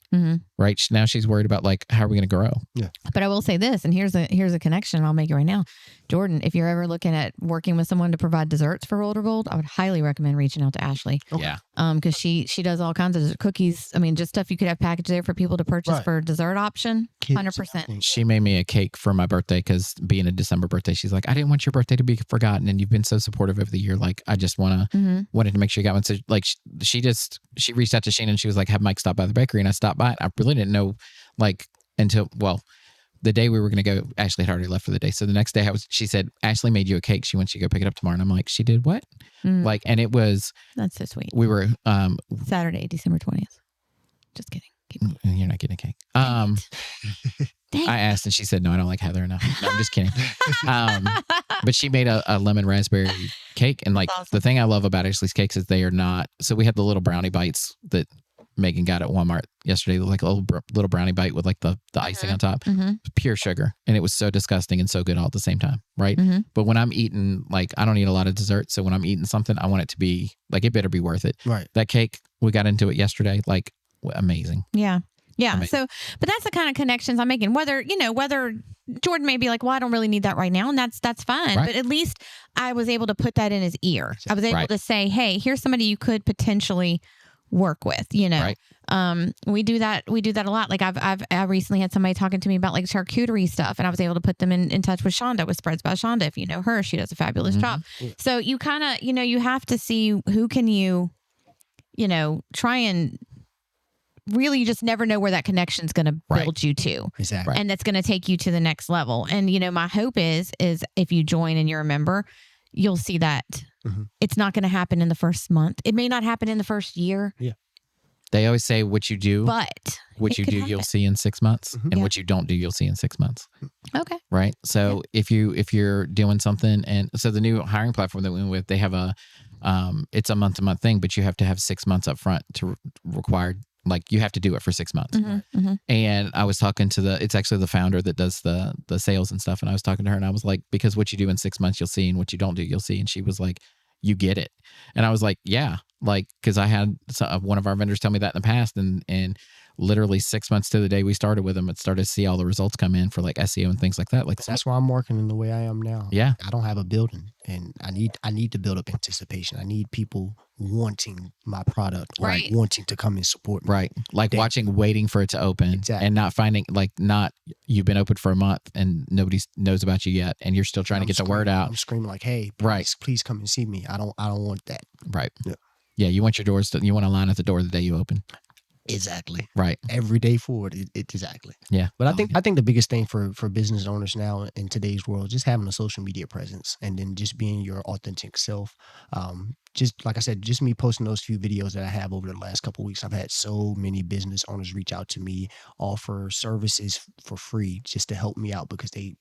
right? Now she's worried about like, how are we going to grow? Yeah. But I will say this, and here's a connection. I'll make it right now. Jordan, if you're ever looking at working with someone to provide desserts for Roller Gold, I would highly recommend reaching out to Ashley. Yeah. Because she does all kinds of cookies. I mean, just stuff you could have packaged there for people to purchase for a dessert option. 100%. She made me a cake for my birthday because being a December birthday, she's like, I didn't want your birthday to be forgotten, and you've been so supportive over the year. Like, I just wanted to make sure you got one. So like, she reached out to Shane and she was like, have Mike stop by the bakery, and I stopped by. I really didn't know like until the day we were going to go, Ashley had already left for the day. So the next day she said, Ashley made you a cake. She wants you to go pick it up tomorrow. And I'm like, she did what? Like, and it was, that's so sweet. We were, Saturday, December 20th. Just kidding. You're not getting a cake. I asked and she said, no, I don't like Heather enough. No, I'm just kidding. But she made a lemon raspberry cake. And like the thing I love about Ashley's cakes is they are not, so we had the little brownie bites that Megan got at Walmart yesterday, like a little brownie bite with like the icing on top, pure sugar. And it was so disgusting and so good all at the same time. Right. But when I'm eating, like, I don't eat a lot of dessert. So when I'm eating something, I want it to be like, it better be worth it. Right. That cake, we got into it yesterday. Like, amazing. Yeah. Yeah. Amazing. So, but that's the kind of connections I'm making. Whether Jordan may be like, well, I don't really need that right now. And that's fine. Right. But at least I was able to put that in his ear. I was able Right. to say, hey, here's somebody you could potentially work with, Right. We do that a lot. Like I recently had somebody talking to me about like charcuterie stuff, and I was able to put them in touch with Shonda with Spreads by Shonda. If you know her, she does a fabulous job. So you kind of, you have to see who can you try and really, you just never know where that connection's going to build you to. Exactly. And that's going to take you to the next level. And, my hope is if you join and you're a member, you'll see that it's not going to happen in the first month. It may not happen in the first year. Yeah. They always say what you do, But what you could do, happen. you'll see in 6 months, and Yeah. what you don't do, you'll see in 6 months. Okay. Right. So if you're doing something, and so the new hiring platform that we went with, they have it's a month-to-month thing, but you have to have 6 months up front to required. Like you have to do it for 6 months. And I was talking to it's actually the founder that does the sales and stuff. And I was talking to her and I was like, because what you do in 6 months, you'll see, and what you don't do, you'll see. And she was like, you get it. And I was like, yeah, like, cause I had one of our vendors tell me that in the past, and literally 6 months to the day we started with them, it started to see all the results come in for like SEO and things like that. Like That's why I'm working in the way I am now. Yeah. I don't have a building, and I need to build up anticipation. I need people wanting my product, or Right. wanting to come and support me. right. Like waiting for it to open Exactly. and not finding you've been open for a month and nobody knows about you yet. And you're still trying to I'm get the word screaming- out. I'm screaming like, hey, Right. please come and see me. I don't want that. Right. Yeah. Yeah. You want you want to line at the door the day you open. Exactly. Right. Every day forward. Exactly. Yeah. But I think the biggest thing for business owners now in today's world, just having a social media presence, and then just being your authentic self. Just like I said, just me posting those few videos that I have over the last couple of weeks, I've had so many business owners reach out to me, offer services for free just to help me out because they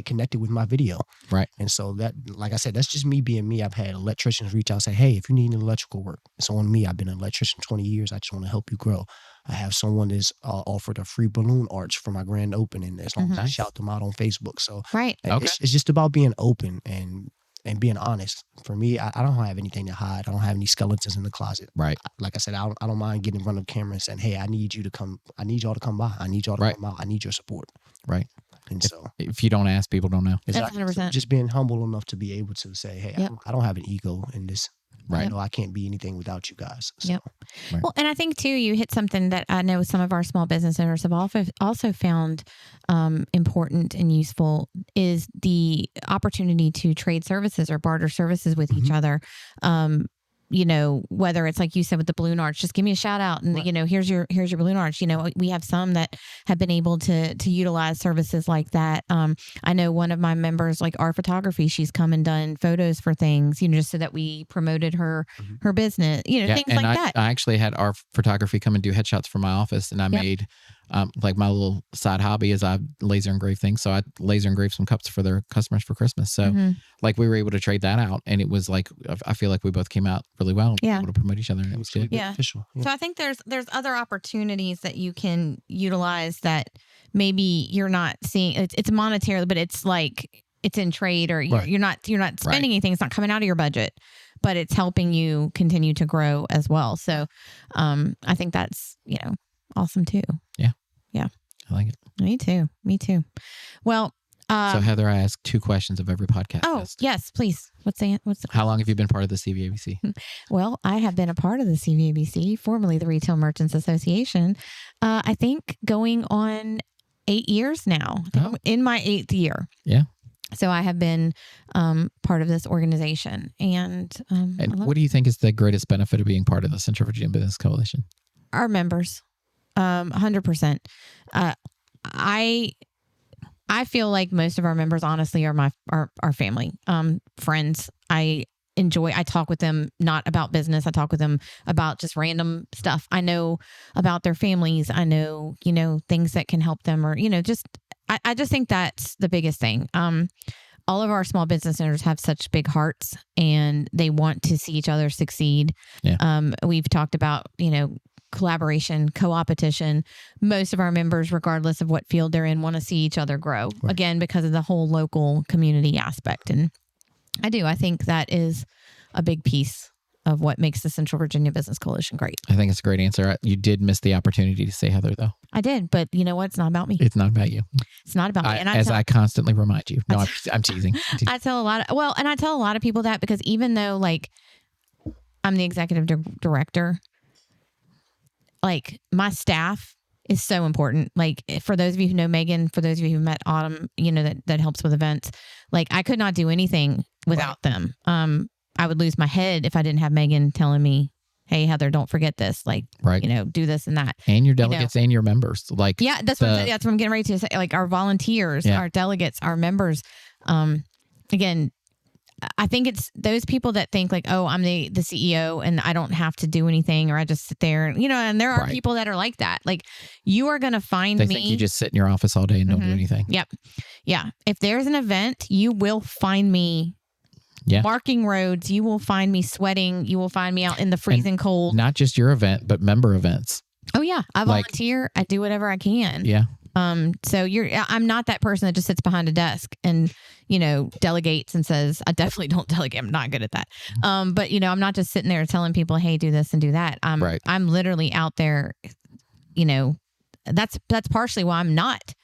connected with my video. Right. And so that, like I said, that's just me being me. I've had electricians reach out and say, hey, if you need an electrical work, it's on me. I've been an electrician 20 years. I just want to help you grow. I have someone that's offered a free balloon arch for my grand opening, as long as I shout them out on Facebook. So Right. Okay. it's just about being open and being honest. For me, I don't have anything to hide. I don't have any skeletons in the closet. Right. Like I said, I don't mind getting in front of the camera and saying, hey, I need you to come. I need y'all to come by. I need y'all to Right. come out. I need your support. Right. And so If you don't ask, people don't know. exactly. 100%. So just being humble enough to be able to say, hey, Yep. I don't have an ego in this. Right. I know I can't be anything without you guys. So, Yep. Well, and I think too, you hit something that I know some of our small business owners have also found important and useful is the opportunity to trade services or barter services with each other. Whether it's like you said with the balloon arch, just give me a shout out and, here's your balloon arch. We have some that have been able to utilize services like that. I know one of my members, like our photography, she's come and done photos for things, just so that we promoted her business, things like that. I actually had our photography come and do headshots for my office, and I made like my little side hobby is I laser engrave things. So I laser engraved some cups for their customers for Christmas. So like we were able to trade that out, and it was like I feel like we both came out really well. Yeah. Able to promote each other, and it was good. Yeah. Official. Yeah. So I think there's other opportunities that you can utilize that maybe you're not seeing. It's monetary, but it's like it's in trade, or you're not spending anything. It's not coming out of your budget, but it's helping you continue to grow as well. So I think that's awesome too. Yeah. I like it. Me too. Well, So Heather, I ask 2 questions of every podcast. oh guest. yes, please. What's the How long have you been part of the CVABC? Well, I have been a part of the CVABC, formerly the Retail Merchants Association. I think going on 8 years now. I think I'm in my 8th year. Yeah. So I have been part of this organization, and And what do you think is the greatest benefit of being part of the Central Virginia Business Coalition? our members, 100%. I feel like most of our members, honestly, are our family, friends. I talk with them not about business. I talk with them about just random stuff. I know about their families. I know, things that can help them, or, I just think that's the biggest thing. All of our small business owners have such big hearts, and they want to see each other succeed. Yeah. We've talked about, collaboration, co-opetition. Most of our members, regardless of what field they're in, want to see each other grow, again, because of the whole local community aspect. And I think that is a big piece of what makes the Central Virginia Business Coalition great. I think it's a great answer. You did miss the opportunity to say Heather, though. I did, but you know what? It's not about me. It's not about you. It's not about me. And I constantly remind you. No, I'm teasing. I tell a lot of people that because even though like I'm the executive director, like my staff is so important. Like for those of you who know Megan, for those of you who met Autumn, you know, that helps with events. Like I could not do anything without them. I would lose my head if I didn't have Megan telling me, hey, Heather, don't forget this. Like, you know, do this and that. And your delegates and your members. Like, yeah, that's what I'm getting ready to say. Like our volunteers, our delegates, our members. Again, I think it's those people that think like, oh, I'm the CEO and I don't have to do anything or I just sit there. You know, and there are people that are like that. Like you are going to find me. They think you just sit in your office all day and don't do anything. Yep. Yeah. If there's an event, you will find me marking roads. You will find me sweating. You will find me out in the freezing cold. Not just your event, but member events. Oh yeah. I volunteer. I do whatever I can. Yeah. So I'm not that person that just sits behind a desk and, you know, delegates and says, I definitely don't delegate. I'm not good at that. But you know, I'm not just sitting there telling people, hey, do this and do that. I'm literally out there, you know, that's partially why I'm not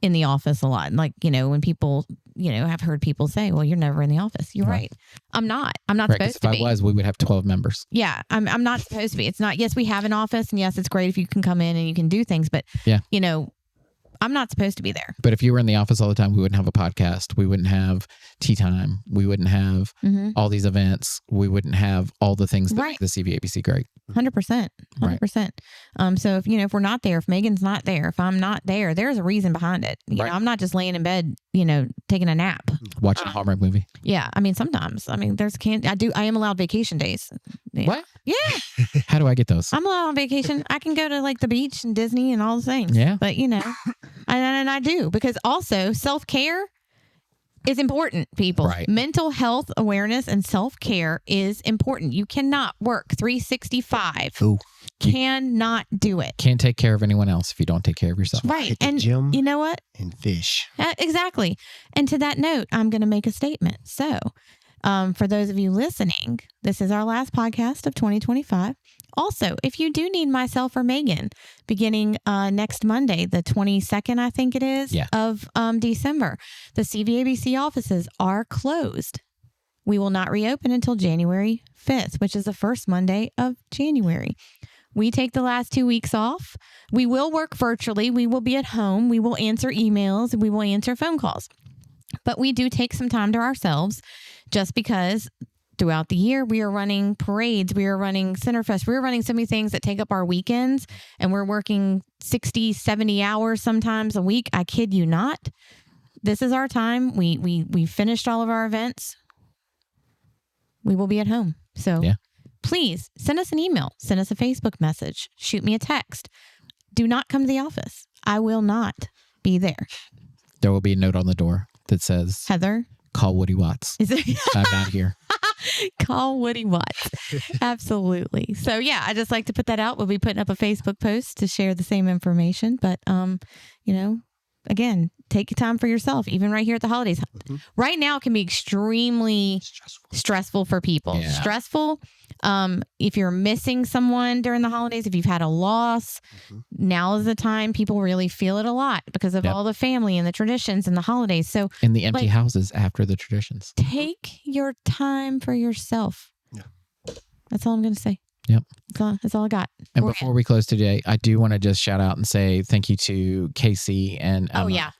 in the office a lot. Like, you know, when people, you know, have heard people say, well, you're never in the office. You're right. I'm not supposed to be. If I was, we would have 12 members. Yeah. I'm not supposed to be. It's not, yes, we have an office and yes, it's great if you can come in and you can do things, but you know, I'm not supposed to be there. But if you were in the office all the time, we wouldn't have a podcast. We wouldn't have tea time. We wouldn't have all these events. We wouldn't have all the things that make the CVABC great. 100%. 100%. So if, you know, if we're not there, if Megan's not there, if I'm not there, there's a reason behind it. You know, I'm not just laying in bed, you know, taking a nap. Watching a Hallmark movie. Yeah. I mean, sometimes, I mean, I am allowed vacation days. Yeah. What? Yeah. How do I get those? I'm allowed on vacation. I can go to like the beach and Disney and all the things. Yeah. But you know, and I do because also self-care is important, people. Right. Mental health awareness and self-care is important. You cannot work 365. Ooh. Cannot do it. Can't take care of anyone else if you don't take care of yourself. Right. Hit the And gym you know what? and fish. Exactly. And to that note, I'm going to make a statement. So for those of you listening, this is our last podcast of 2025. Also, if you do need myself or Megan, beginning next Monday, the 22nd, I think it is, of December, the CVABC offices are closed. We will not reopen until January 5th, which is the first Monday of January. We take the last 2 weeks off. We will work virtually. We will be at home. We will answer emails. We will answer phone calls. But we do take some time to ourselves just because throughout the year, we are running parades, we are running Centerfest, we're running so many things that take up our weekends, and we're working 60, 70 hours sometimes a week. I kid you not. This is our time. We finished all of our events. We will be at home. So please send us an email, send us a Facebook message, shoot me a text. Do not come to the office. I will not be there. There will be a note on the door that says, Heather, call Woody Watts. I'm not here. Call Woody Watts. Absolutely. So yeah, I just like to put that out. We'll be putting up a Facebook post to share the same information. But you know, again, take time for yourself, even right here at the holidays. Right now it can be extremely stressful for people. Yeah. Stressful. If you're missing someone during the holidays, if you've had a loss, now is the time people really feel it a lot because of all the family and the traditions and the holidays. So and the empty houses after the traditions. Take your time for yourself. Yeah. That's all I'm going to say. Yep. That's all I got. And before we close today, I do want to just shout out and say thank you to Casey and Emma. Oh, yeah.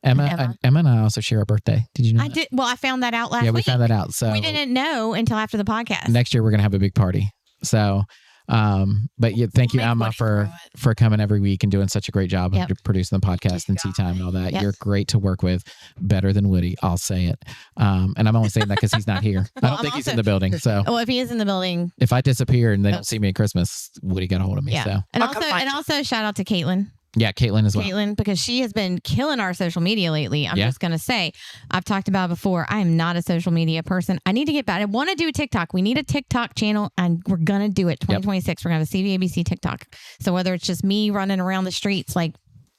Emma and I also share a birthday. Did you know I did. Well, I found that out last week. Yeah, we found that out. So we didn't know until after the podcast. Next year, we're going to have a big party. So, but yeah, thank you, Emma, for coming every week and doing such a great job of producing the podcast and tea time and all that. Yes. You're great to work with, better than Woody. I'll say it. And I'm only saying that because he's not here. I don't think he's in the building. So, well, if he is in the building, if I disappear and they don't see me at Christmas, Woody got a hold of me. Yeah. So, and also shout out to Caitlin. Yeah, Caitlin as well. Caitlin, because she has been killing our social media lately. I'm just going to say, I've talked about it before. I am not a social media person. I need to get back. I want to do a TikTok. We need a TikTok channel and we're going to do it. 2026. We're going to have a CVABC TikTok. So whether it's just me running around the streets, like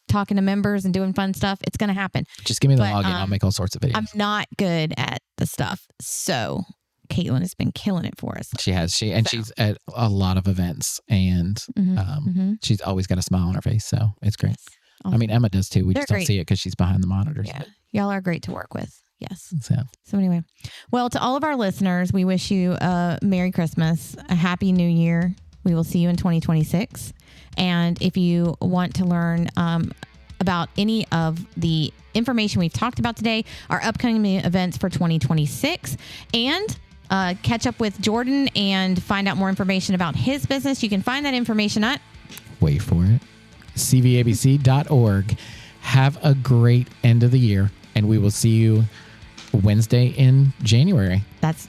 talking to members and doing fun stuff, it's going to happen. Just give me the login. I'll make all sorts of videos. I'm not good at the stuff. So Caitlin has been killing it for us. She has. She's at a lot of events, and she's always got a smile on her face. So it's great. Yes. Awesome. I mean, Emma does too. We They're just don't great. see it because she's behind the monitors. Yeah. Y'all are great to work with. Yes. So anyway, well, to all of our listeners, we wish you a Merry Christmas, a Happy New Year. We will see you in 2026. And if you want to learn about any of the information we've talked about today, our upcoming events for 2026, and catch up with Jordan and find out more information about his business, you can find that information at, wait for it, cvabc.org. Have a great end of the year, and we will see you Wednesday in January. that's